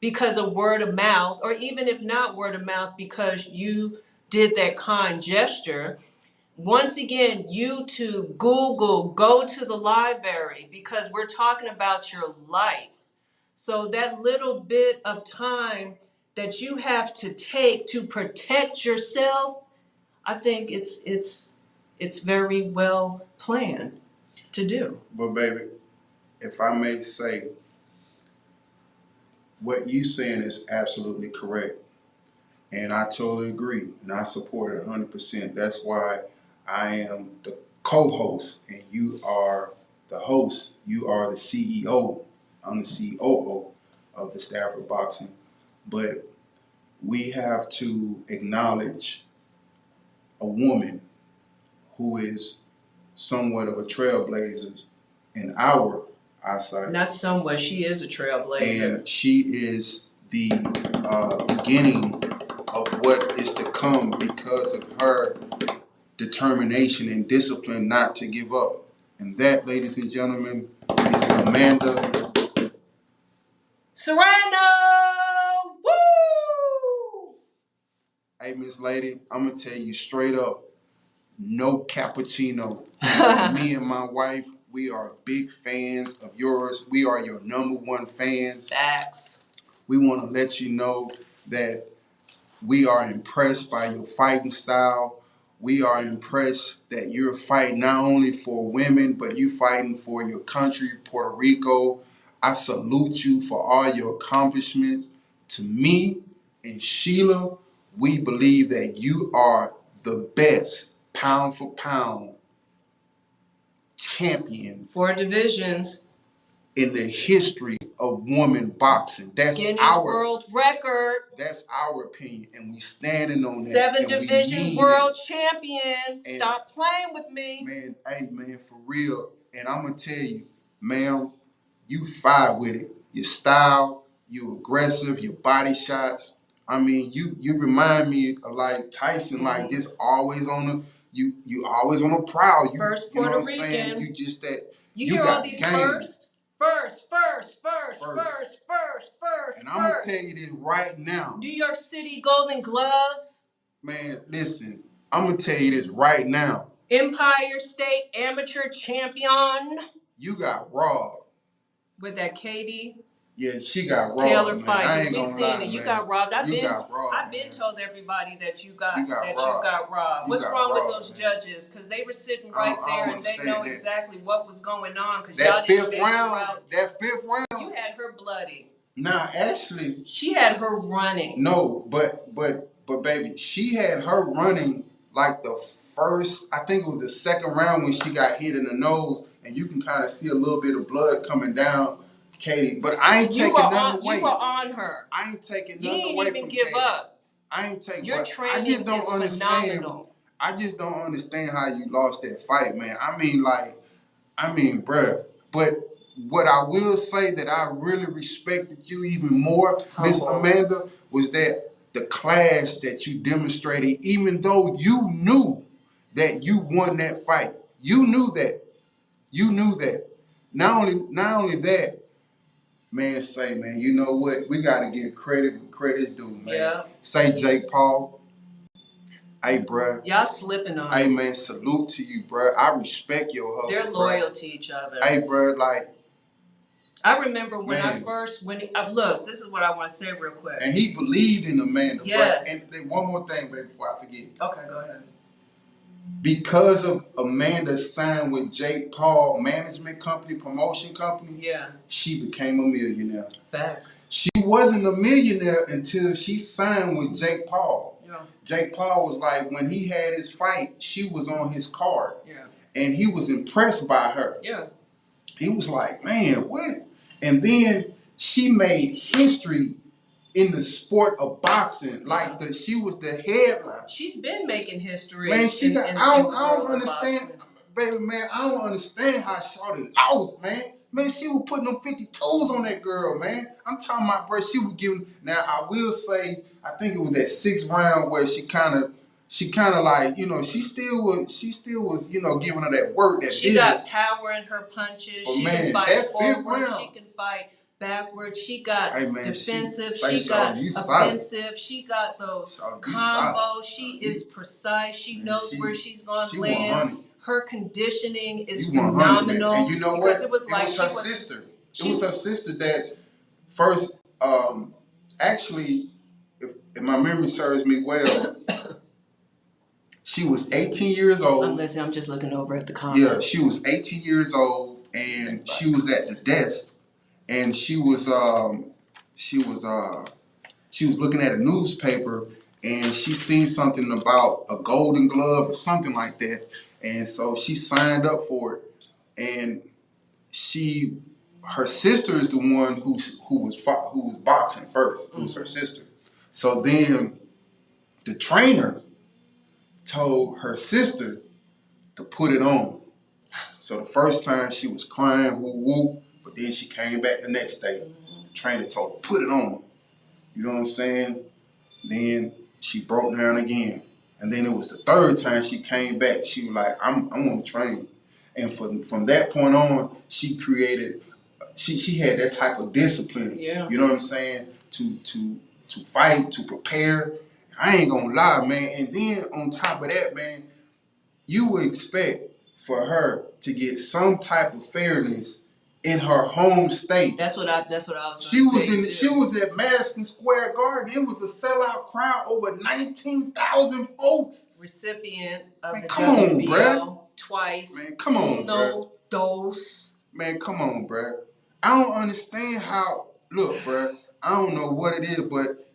because of word of mouth, or even if not word of mouth, because you did that kind gesture. Once again, YouTube, Google, go to the library, because we're talking about your life. So that little bit of time that you have to take to protect yourself, I think it's very well planned to do.
But baby, if I may say, what you saying is absolutely correct. And I totally agree. And I support it 100%. That's why I am the co-host and you are the host. You are the CEO. I'm the COO of the Stafford Boxing. But we have to acknowledge a woman who is somewhat of a trailblazer in our eyesight.
Not somewhat, she is a trailblazer.
And she is the beginning of what is to come because of her determination and discipline not to give up. And that, ladies and gentlemen, is Amanda
Serrano! Woo!
Hey, Miss Lady, I'm going to tell you straight up, no cappuccino. Me and my wife, we are big fans of yours. We are your #1 fans.
Facts.
We want to let you know that we are impressed by your fighting style. We are impressed that you're fighting not only for women, but you're fighting for your country, Puerto Rico. I salute you for all your accomplishments. To me and Sheila, we believe that you are the best pound for pound champion
4 divisions.
in the history of women boxing. That's
Guinness World Record.
That's our opinion, and we standing on that.
7 division world champion. Stop playing with me.
Man, hey man, for real. And I'm gonna tell you, ma'am, you fight with it. Your style, you aggressive, your body shots. I mean, you remind me of like Tyson, like just always on the you always on the prowl. You
First
you know
Puerto
what I'm
Rican.
saying? You just that
you hear
got
all these
game.
first.
And I'm gonna tell you this right now.
New York City Golden Gloves.
Man, listen, I'm gonna tell you this right now.
Empire State Amateur Champion.
You got robbed.
With that Katie.
Yeah, she got robbed.
Taylor
man.
fight.
I ain't
we
gonna
seen
lie,
it. You
man.
got robbed. I've
man.
been told everybody that you got robbed.
You
What's
got
wrong
robbed,
with those
man.
judges? Because they were sitting right there and they know exactly what was going on. Because
that fifth round.
You had her bloody.
Nah, actually,
she had her running.
No, but baby, she had her running like the first. I think it was the second round when she got hit in the nose, and you can kind of see a little bit of blood coming down Katie. But I ain't taking nothing away.
You were on her.
I ain't taking nothing away from Katie. You
didn't even give up.
I ain't taking.
Your training is phenomenal.
I just don't understand how you lost that fight, man. I mean, bruh. But what I will say that I really respected you even more, Miss Amanda, was that the class that you demonstrated, even though you knew that you won that fight. You knew that. Not only that, man, you know what? We got to give credit where credit's due, man.
Yeah.
Say Jake Paul. Hey, bruh.
Y'all slipping on
Hey, man, salute to you, bruh. I respect your hustle,
They're loyal to each other.
Hey, bruh, like.
I remember when look, this is what I want to say real quick.
And he believed in Amanda,
yes.
bruh. And then one more thing, baby, before I forget.
Okay, go ahead.
Because of Amanda signed with Jake Paul management company, promotion company,
yeah,
she became a millionaire.
Facts.
She wasn't a millionaire until she signed with Jake Paul. Yeah. Jake Paul was like, when he had his fight, she was on his card.
Yeah.
and he was impressed by her.
Yeah.
He was like, man, what? And then she made history in the sport of boxing. Like she was the headline.
She's been making history.
Man, I don't understand,
boxing.
baby, man. I don't understand how Shawty lost, man. Man, she was putting them 52s on that girl, man. I'm talking about, bro. She was giving. Now I will say, I think it was that 6th round where she kind of like, she still was, giving her that work. That
she got power in her punches.
But
she
man,
can fight forward.
Round,
she can fight backwards. She got defensive.
She
got offensive.
Solid.
She got those combos. She is precise. She knows where she's going to land.
100.
Her conditioning is phenomenal.
And you know what?
It was like
her sister. It was her sister that first, actually, if my memory serves me well, she was 18 years old.
I'm just looking over at the comments.
Yeah, she was 18 years old, and she was at the desk, and she was looking at a newspaper, and she seen something about a golden glove or something like that, and so she signed up for it, and her sister is the one who was boxing first. It was her sister. So then the trainer told her sister to put it on. So the first time she was crying, woo woo, but then she came back the next day. The trainer told her, put it on. You know what I'm saying? Then she broke down again. And then it was the third time she came back. She was like, I'm on the train. And from that point on, she created, she had that type of discipline.
Yeah.
You know what I'm saying? To fight, to prepare. I ain't gonna lie, man. And then on top of that, man, you would expect for her to get some type of fairness in her home state.
That's what I was saying.
She was at Madison Square Garden. It was a sellout crowd, over 19,000 folks.
Recipient of the
come on, bruh.
Twice.
Man, come on, bruh.
Dos.
Man, come on, bruh. I don't understand how. Look, bruh. I don't know what it is, but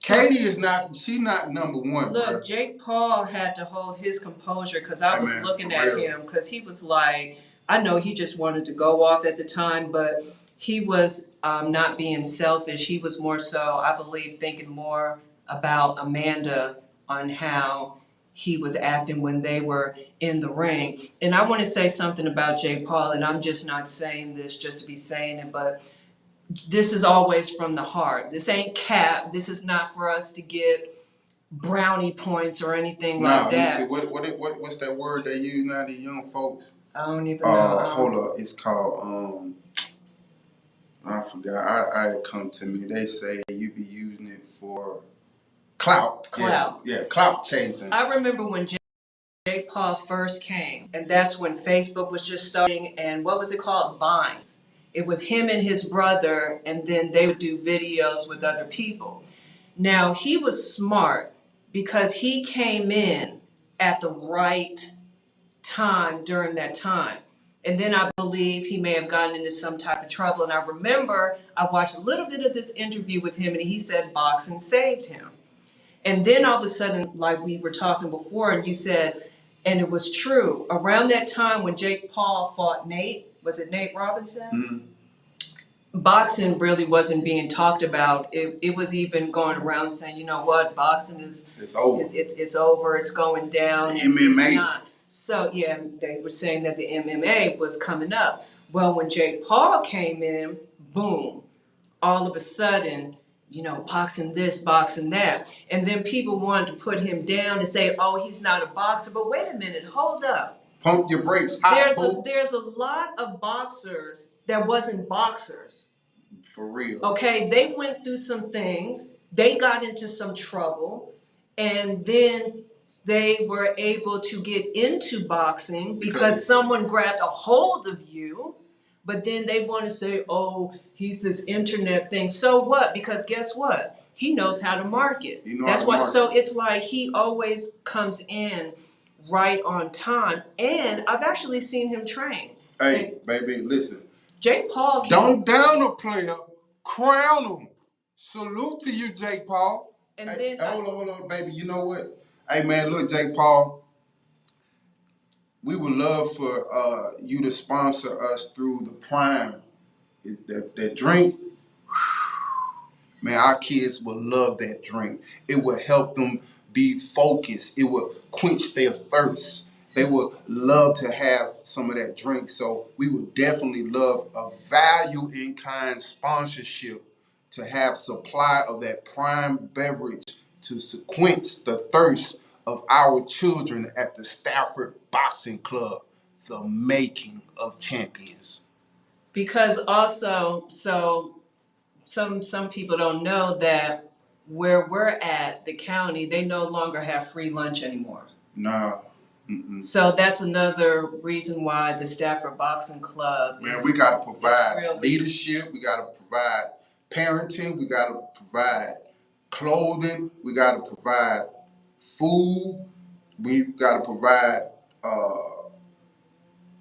Katie is not. She's not number one.
Look,
bruh.
Jake Paul had to hold his composure because I was looking at him because he was like, I know he just wanted to go off at the time, but he was not being selfish. He was more so, I believe, thinking more about Amanda on how he was acting when they were in the ring. And I want to say something about Jake Paul, and I'm just not saying this just to be saying it, but this is always from the heart. This ain't cap. This is not for us to get brownie points or anything like that.
What's that word they use now, these young folks?
I don't even know.
Hold up. It's called, I forgot. It come to me. They say you be using it for clout. Yeah, clout chasing.
I remember when Jake Paul first came, and that's when Facebook was just starting, and what was it called? Vines. It was him and his brother, and then they would do videos with other people. Now, he was smart because he came in at the right time during that time. And then I believe he may have gotten into some type of trouble. And I remember I watched a little bit of this interview with him, and he said boxing saved him. And then all of a sudden, like we were talking before, and you said, and it was true, around that time when Jake Paul fought Nate, was it Nate Robinson?
Mm-hmm.
Boxing really wasn't being talked about. It was even going around saying, you know what, boxing is
over.
It's over. It's going down.
MMA.
It's not. So yeah, they were saying that the MMA was coming up. Well, when Jake Paul came in, boom, all of a sudden, boxing this, boxing that, and then people wanted to put him down and say, oh, he's not a boxer. But wait a minute, hold up.
Pump your brakes.
There's a lot of boxers that wasn't boxers.
For real.
Okay, they went through some things. They got into some trouble, and then they were able to get into boxing because someone grabbed a hold of you. But then they want to say, oh, he's this internet thing. So what? Because guess what? He knows how to market. That's why. So it's like he always comes in right on time. And I've actually seen him train.
Hey, baby, listen.
Jake Paul.
Don't down a player, crown him. Salute to you, Jake Paul.
And
hey,
then
hold on, baby. You know what? Hey, man, look, Jake Paul. we would love for you to sponsor us through the Prime. That drink, man, our kids will love that drink. It will help them be focused. It will quench their thirst. They would love to have some of that drink. So we would definitely love a value in kind sponsorship to have supply of that prime beverage to quench the thirst of our children at the Stafford Boxing Club, the making of champions.
Because also, so some people don't know that where we're at, the county, they no longer have free lunch anymore.
No. Mm-mm.
So that's another reason why the Stafford Boxing Club
Man, we got to provide
really
leadership. We got to provide parenting. We got to provide clothing. We got to provide food. We got to provide.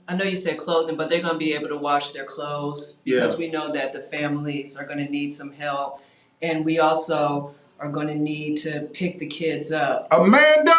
I know you said clothing, but they're going to be able to wash their clothes because we know that the families are going to need some help. And we also are going to need to pick the kids up.
Amanda!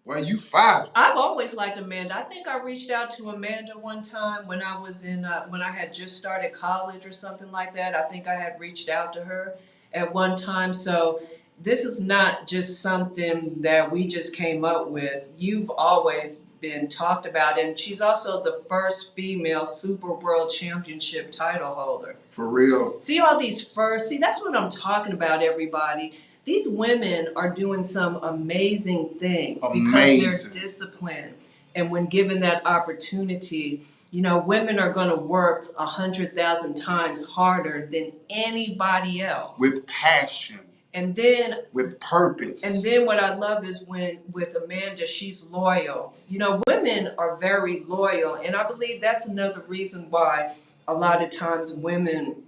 Well, you fired.
I've always liked Amanda. I think I reached out to Amanda one time when I was when I had just started college or something like that. I think I had reached out to her at one time. So this is not just something that we just came up with. You've always been talked about, and she's also the first female Super World Championship title holder.
For real.
See all these firsts? See, that's what I'm talking about, everybody. These women are doing some amazing things because they're disciplined. And when given that opportunity, you know, women are going to work 100,000 times harder than anybody else.
With passion.
And then
with purpose.
And then what I love is when with Amanda, she's loyal. You know, women are very loyal. And I believe that's another reason why a lot of times women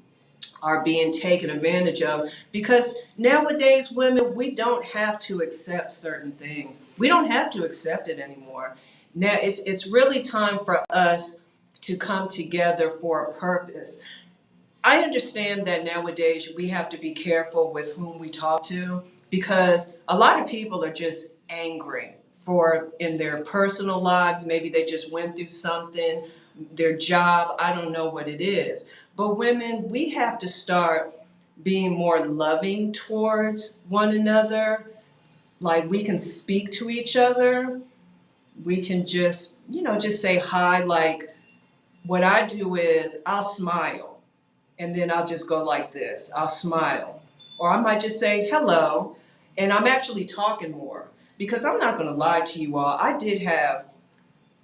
are being taken advantage of, because nowadays women, we don't have to accept certain things. We don't have to accept it anymore. Now it's really time for us to come together for a purpose. I understand that nowadays we have to be careful with whom we talk to because a lot of people are just angry for in their personal lives. Maybe they just went through something, their job, I don't know what it is. But women, we have to start being more loving towards one another. Like we can speak to each other. We can just, you know, just say hi. Like what I do is I'll smile and then I'll just go like this. I'll smile. Or I might just say hello. And I'm actually talking more because I'm not going to lie to you all. I did have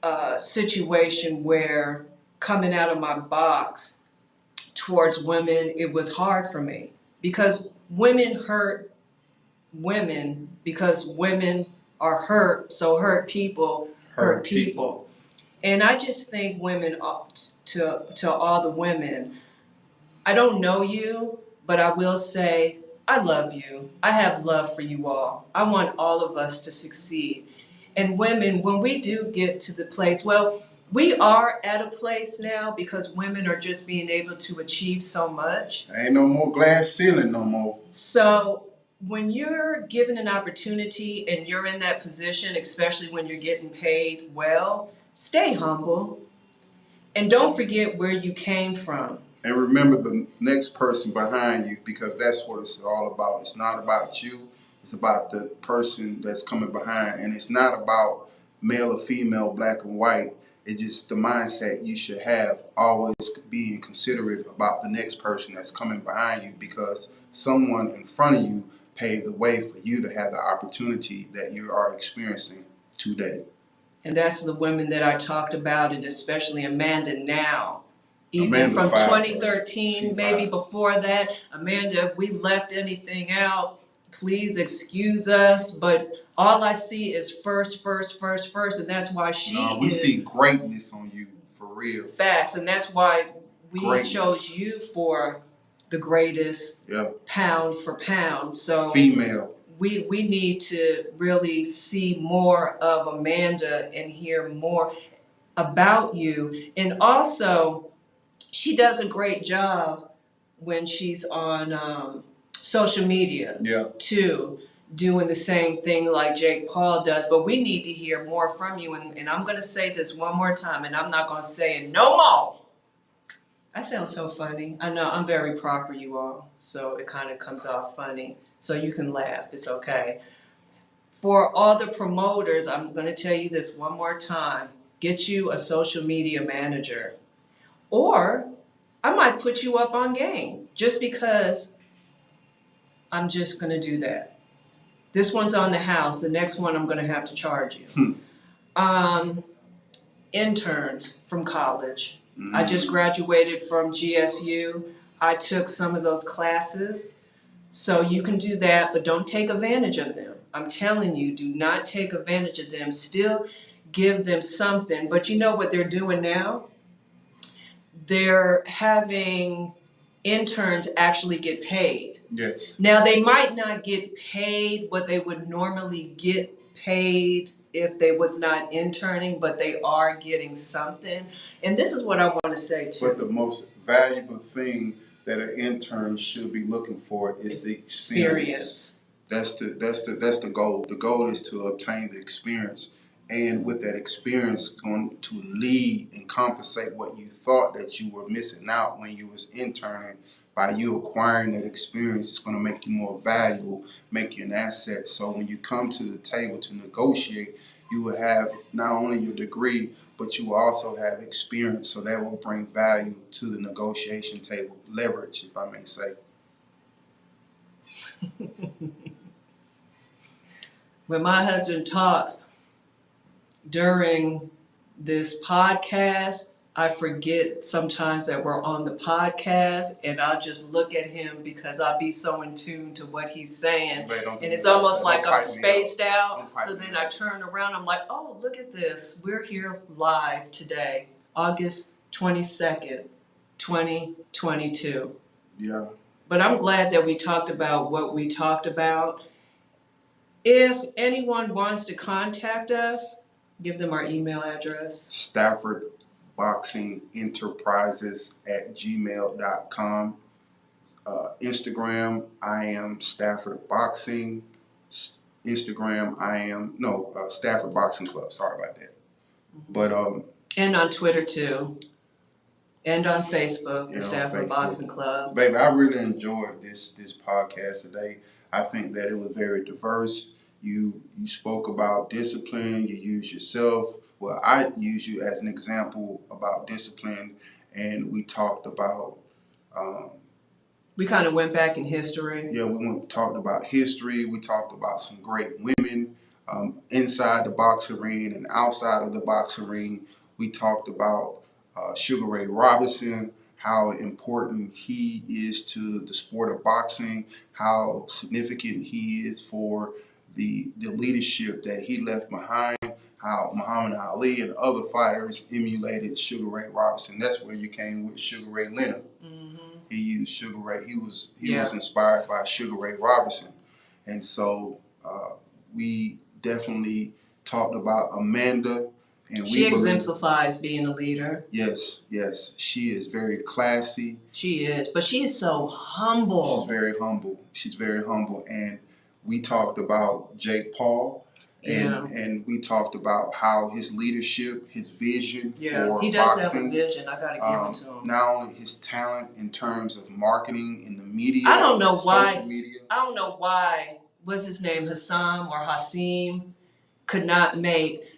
a situation where coming out of my box towards women, it was hard for me because women hurt women because women are hurt, so hurt people hurt people. And I just think women ought to all the women, I don't know you, but I will say I love you. I have love for you all. I want all of us to succeed. And women, when we do get to the place, well, we are at a place now because women are just being able to achieve so much.
Ain't no more glass ceiling no more.
So when you're given an opportunity and you're in that position, especially when you're getting paid well, stay humble and don't forget where you came from.
And remember the next person behind you, because that's what it's all about. It's not about you. It's about the person that's coming behind. And it's not about male or female, black and white. It's just the mindset you should have, always being considerate about the next person that's coming behind you, because someone in front of you paved the way for you to have the opportunity that you are experiencing today.
And that's the women that I talked about, and especially Amanda now. Even
Amanda
from
fired,
2013, maybe before that. Amanda, if we left anything out, please excuse us. But all I see is first, and that's why
we see greatness on you, for real.
Facts, and that's why we chose you for the greatest pound for pound. So
female.
We need to really see more of Amanda and hear more about you. And also, she does a great job when she's on social media too. doing the same thing like Jake Paul does, but we need to hear more from you. And I'm going to say this one more time, and I'm not going to say it no more. I sound so funny. I know, I'm very proper, you all, so it kind of comes off funny. So you can laugh, it's okay. For all the promoters, I'm going to tell you this one more time. Get you a social media manager. Or I might put you up on game just because I'm just going to do that. This one's on the house. The next one I'm going to have to charge you. Interns from college. I just graduated from GSU. I took some of those classes. So you can do that, but don't take advantage of them. I'm telling you, do not take advantage of them. Still give them something. But you know what they're doing now? They're having interns actually get paid.
Yes.
Now, they might not get paid what they would normally get paid if they was not interning, but they are getting something. And this is what I want to say too.
But the most valuable thing that an intern should be looking for is the experience. That's the goal. The goal is to obtain the experience, and with that experience, going to lead and compensate what you thought that you were missing out when you was interning. By you acquiring that experience, it's going to make you more valuable, make you an asset. So when you come to the table to negotiate, you will have not only your degree, but you will also have experience. So that will bring value to the negotiation table, leverage, if I may say.
When my husband talks during this podcast, I forget sometimes that we're on the podcast, and I'll just look at him because I'll be so in tune to what he's saying. And it's almost like I'm spaced out. So then I turn around, I'm like, oh, look at this. We're here live today, August 22nd, 2022.
Yeah.
But I'm glad that we talked about what we talked about. If anyone wants to contact us, give them our email address.
Stafford Boxing Enterprises at gmail.com. Instagram, I am Stafford Boxing. Instagram, Stafford Boxing Club. Sorry about that. But
and on Twitter too. And on Facebook, the Stafford Boxing Club.
Baby, I really enjoyed this podcast today. I think that it was very diverse. You spoke about discipline. You used yourself. Well, I use you as an example about discipline, and we talked about.
We kind of went back in history.
Yeah, talked about history. We talked about some great women inside the boxing ring and outside of the boxing ring. We talked about Sugar Ray Robinson, how important he is to the sport of boxing, how significant he is for the leadership that he left behind, how Muhammad Ali and other fighters emulated Sugar Ray Robinson. That's where you came with Sugar Ray Leonard. He used Sugar Ray. He was inspired by Sugar Ray Robinson, and so we definitely talked about Amanda. And
she exemplifies being a leader.
Yes, she is very classy.
She is, but she is so humble.
She's very humble, and we talked about Jake Paul. And we talked about how his leadership, his vision for
he does
boxing,
have a vision. I gotta give it to him.
Not only his talent in terms of marketing in the media,
social media. I don't know why. What's his name? Hassim could not make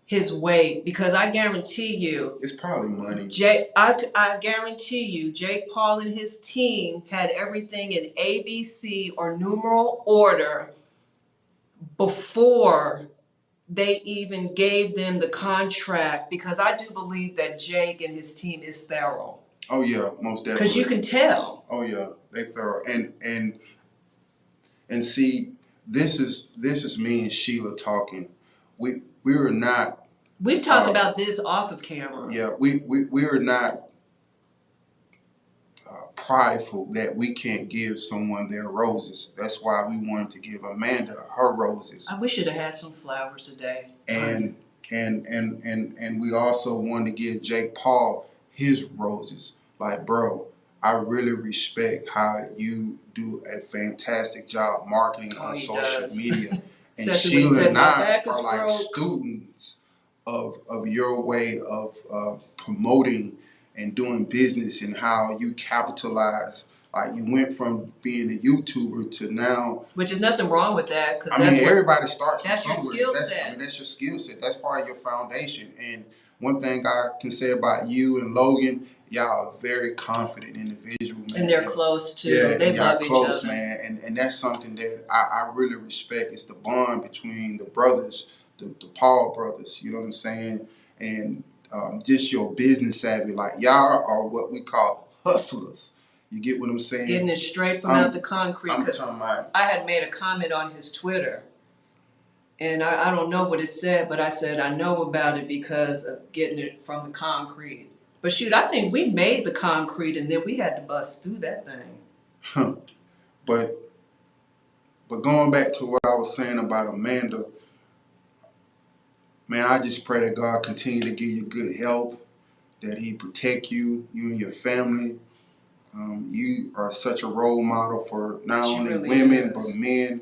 his weight, because I guarantee you,
it's probably money.
I guarantee you, Jake Paul and his team had everything in ABC or numeral order before they even gave them the contract, because I do believe that Jake and his team is thorough.
Oh yeah, most definitely.
Because you can tell.
Oh yeah, they thorough. And see, this is me and Sheila talking. We were not.
We've talked about this off of camera.
Yeah, we are not prideful that we can't give someone their roses. That's why we wanted to give Amanda her roses.
I wish you'd have had some flowers today.
And we also wanted to give Jake Paul his roses. Like, bro, I really respect how you do a fantastic job marketing on social media. And
Especially when
Sheila and
my
I
back is
are like
broke.
students of your way of promoting and doing business and how you capitalize. Like you went from being a YouTuber to now.
Which is nothing wrong with that, because
everybody starts from
that's your
somewhere.
skill set.
That's your skill set. That's part of your foundation. And one thing I can say about you and Logan, y'all are very confident individual, man.
And they're close too.
Yeah,
they love each
close,
other,
man. And that's something that I really respect. It's the bond between the brothers, the Paul brothers. You know what I'm saying? And just your business savvy. Like y'all are what we call hustlers. You get what I'm saying?
Getting it straight from out the concrete. Because
I
had made a comment on his Twitter, and I don't know what it said, but I said I know about it because of getting it from the concrete. But shoot, I think we made the concrete and then we had to bust through that thing.
But going back to what I was saying about Amanda, man, I just pray that God continue to give you good health, that He protect you, you and your family. You are such a role model for not only really women but men.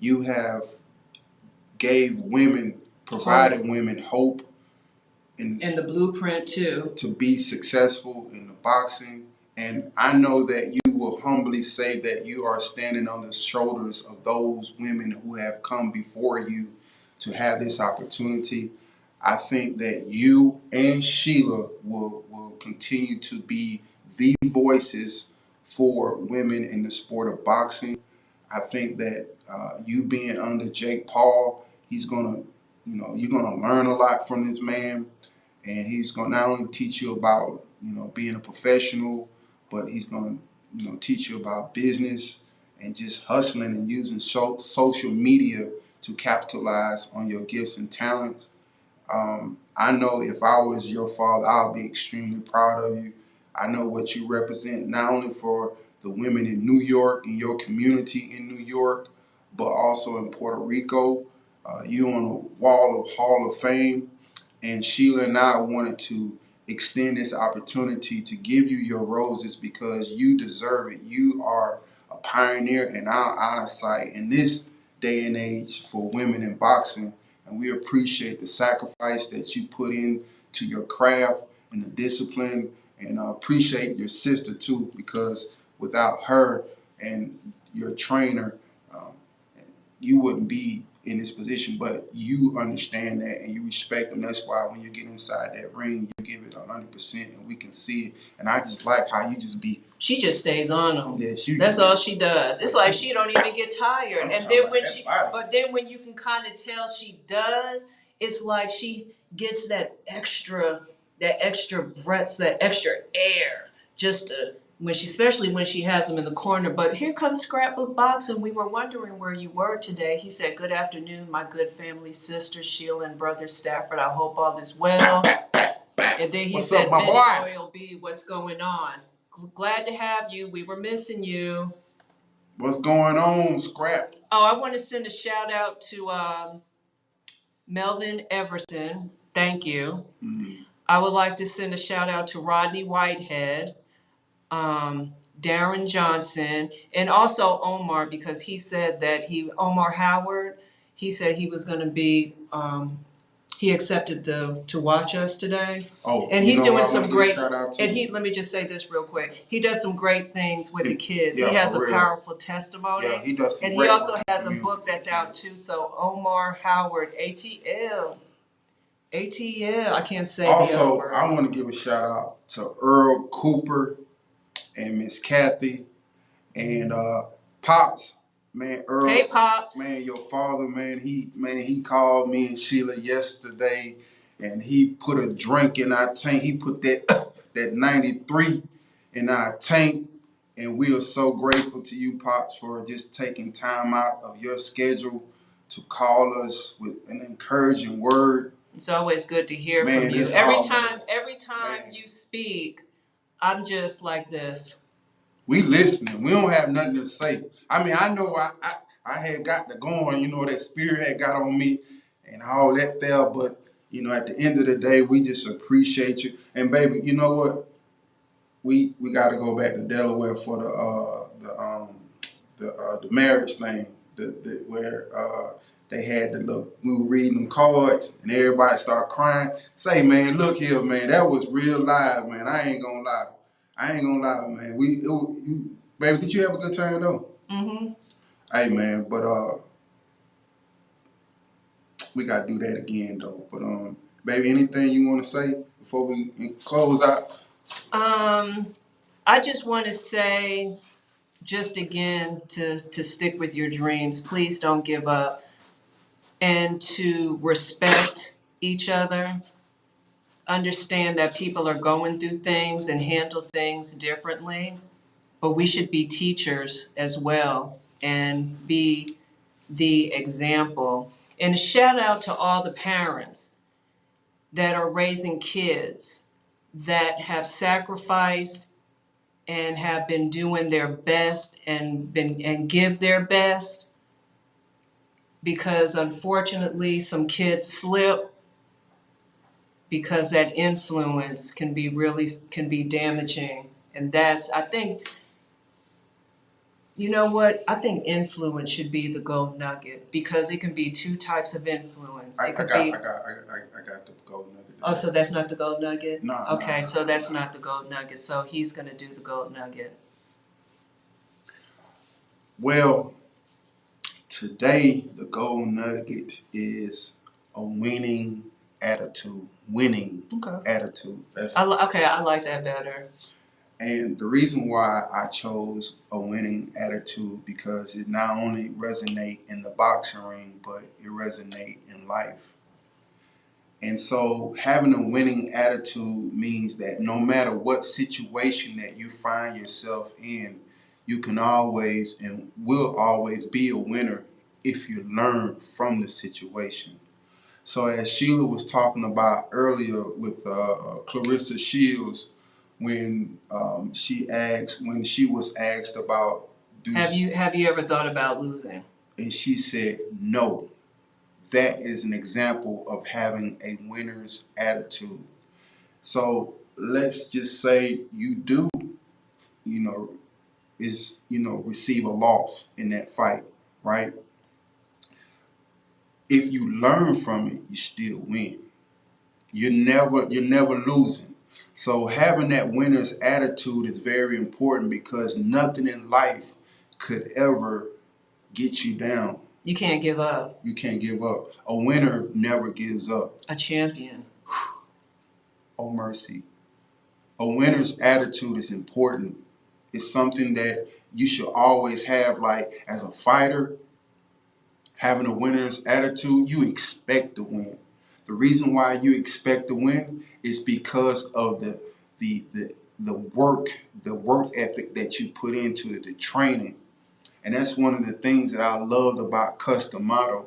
You have gave women, provided women hope in
the blueprint too,
to be successful in the boxing. And I know that you will humbly say that you are standing on the shoulders of those women who have come before you to have this opportunity. I think that you and Sheila will continue to be the voices for women in the sport of boxing. I think that you being under Jake Paul, he's gonna, you're gonna learn a lot from this man, and he's gonna not only teach you about being a professional, but he's gonna teach you about business and just hustling and using social media to capitalize on your gifts and talents. I know if I was your father, I'll be extremely proud of you. I know what you represent, not only for the women in New York, in your community in New York, but also in Puerto Rico. You on the wall of Hall of Fame. And Sheila and I wanted to extend this opportunity to give you your roses because you deserve it. You are a pioneer in our eyesight in this day and age for women in boxing. And we appreciate the sacrifice that you put in to your craft and the discipline. And I appreciate your sister too, because without her and your trainer, you wouldn't be in this position, but you understand that and you respect them. That's why when you get inside that ring, you give it 100%, and we can see it. And I just like how you just be. She just stays on them. Yeah, that's all she does. It's like she don't even get tired. And then when you can kind of tell she does, it's like she gets that extra breath, that extra air, just to especially when she has him in the corner. But here comes Scrapbook Boxing. We were wondering where you were today. He said, "Good afternoon, my good family sister Sheila and brother Stafford. I hope all is well." And then he said, "Vinny Oil B, what's going on? Glad to have you. We were missing you." What's going on, Scrap?
Oh, I want to send a shout out to Melvin Everson. Thank you. Mm-hmm. I would like to send a shout out to Rodney Whitehead, Darren Johnson, and also Omar, because he said that Omar Howard, he said he was going to be, he accepted to watch us today. Oh, and he's doing some great, and let me just say this real quick. He does some great things with the kids. Yeah, he has a powerful testimony. Yeah, he does some great. And he also has a book that's out too. So Omar Howard, ATL. I can't say.
Also, I want to give a shout out to Earl Cooper and Miss Kathy and Pops, man. Earl,
hey Pops,
man, your father, man. He called me and Sheila yesterday, and he put a drink in our tank. He put that 93 in our tank, and we are so grateful to you, Pops, for just taking time out of your schedule to call us with an encouraging word.
It's always good to hear from you. Every time you speak, I'm just like this.
We listening. We don't have nothing to say. I mean, I know I had got to going, that spirit had got on me and all that there, but, at the end of the day, we just appreciate you. And baby, you know what? we got to go back to Delaware for the marriage thing. Where they had the look. We were reading them cards, and everybody started crying. Say, man, look here, man. That was real live, man. I ain't gonna lie. Man. Baby, did you have a good time though?
Mm-hmm.
Hey, man, but we gotta do that again though. But baby, anything you want to say before we close out?
I just want to say, just again, to stick with your dreams. Please don't give up, and to respect each other. Understand that people are going through things and handle things differently, but we should be teachers as well and be the example. And a shout out to all the parents that are raising kids that have sacrificed and have been doing their best and give their best, because unfortunately some kids slip, because that influence can be damaging. And that's, I think, you know what? I think influence should be the gold nugget, because it can be two types of influence.
I
It could
got
be.
the gold nugget.
Oh, so that's not the gold nugget?
No.
Okay, so that's not the gold nugget. So he's gonna do the gold nugget.
Well, today the gold nugget is a winning attitude. Winning attitude.
Okay, I like that better.
And the reason why I chose a winning attitude, because it not only resonate in the boxing ring, but it resonate in life. And so having a winning attitude means that no matter what situation that you find yourself in, you can always and will always be a winner if you learn from the situation. So as Sheila was talking about earlier with Clarissa Shields, when she was asked about,
have you ever thought about losing?
And she said no. That is an example of having a winner's attitude. So let's just say you do, receive a loss in that fight, right? If you learn from it, you still win. You're never losing. So having that winner's attitude is very important, because nothing in life could ever get you down.
You can't give up.
You can't give up. A winner never gives up.
A champion.
Oh, mercy. A winner's attitude is important. It's something that you should always have. Like, as a fighter, having a winner's attitude, you expect to win. The reason why you expect to win is because of the work ethic that you put into it, the training. And that's one of the things that I loved about Customato.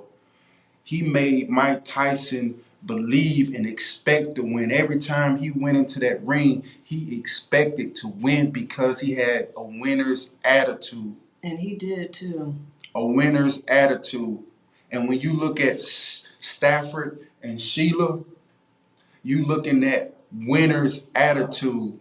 He made Mike Tyson believe and expect to win. Every time he went into that ring, he expected to win because he had a winner's attitude.
And he did too.
A winner's attitude. And when you look at Stafford and Sheila, you looking at winner's attitude.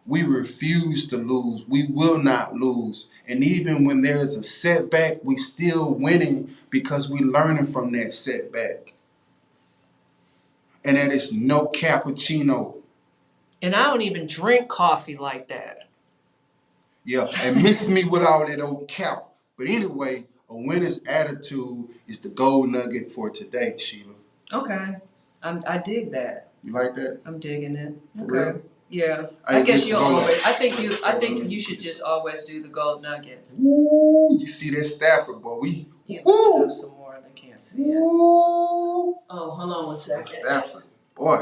We refuse to lose. We will not lose. And even when there's a setback, we still winning because we learning from that setback. And that is no cappuccino.
And I don't even drink coffee like that.
Yeah, and miss me with all that old cap. But anyway, a winner's attitude is the gold nugget for today, Sheila.
Okay. I dig that.
You like that?
I'm digging it.
For
okay.
Real?
Yeah. I guess you'll always. I think you should just always do the gold nuggets.
Woo! You see that Stafford, boy?
Woo! Have some more. They can't see it. Woo! Oh, hold on one second.
Stafford, boy.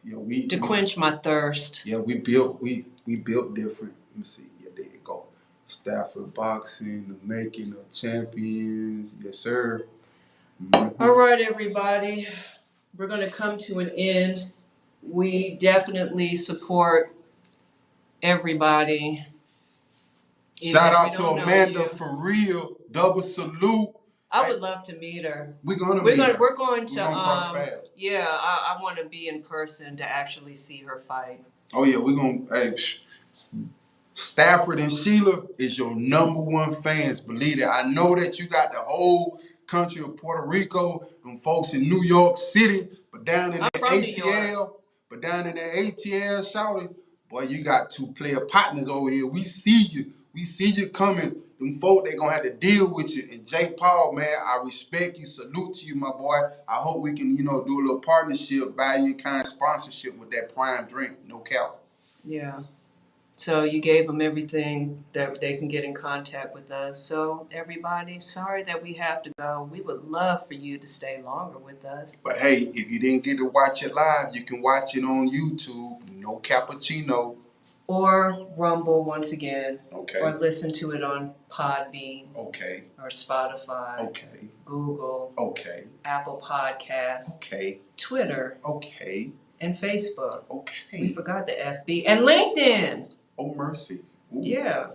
Yeah,
to quench my thirst.
Yeah, we built different. Let me see. Yeah, there you go. Stafford Boxing, the making of champions. Yes, sir. Mm-hmm.
All right, everybody. We're going to come to an end. We definitely support everybody.
Shout out to Amanda for real. Double salute.
I would love to meet her.
We're going to
We're going to
cross paths.
yeah, I want to be in person to actually see her fight.
Oh yeah, we're going to. Hey, Stafford and Sheila is your #1 fans. Believe it. I know that you got the whole country of Puerto Rico and folks in New York City, but down in the ATL, shouting, boy, you got 2 player partners over here. We see you. We see you coming. Them folk, they gonna have to deal with you. And Jake Paul, man, I respect you. Salute to you, my boy. I hope we can, do a little partnership, value and kind sponsorship with that prime drink. No cap.
Yeah. So you gave them everything that they can get in contact with us. So everybody, sorry that we have to go. We would love for you to stay longer with us.
But hey, if you didn't get to watch it live, you can watch it on YouTube. No cappuccino.
Or Rumble once again.
Okay.
Or listen to it on Podbean.
Okay.
Or Spotify.
Okay.
Google.
Okay.
Apple Podcasts.
Okay.
Twitter.
Okay.
And Facebook.
Okay.
We forgot the FB. And LinkedIn.
Oh, mercy. Ooh.
Yeah.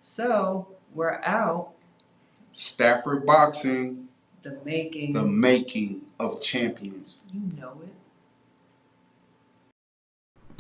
So, we're out.
Stafford Boxing.
The making.
The making of champions.
You know it.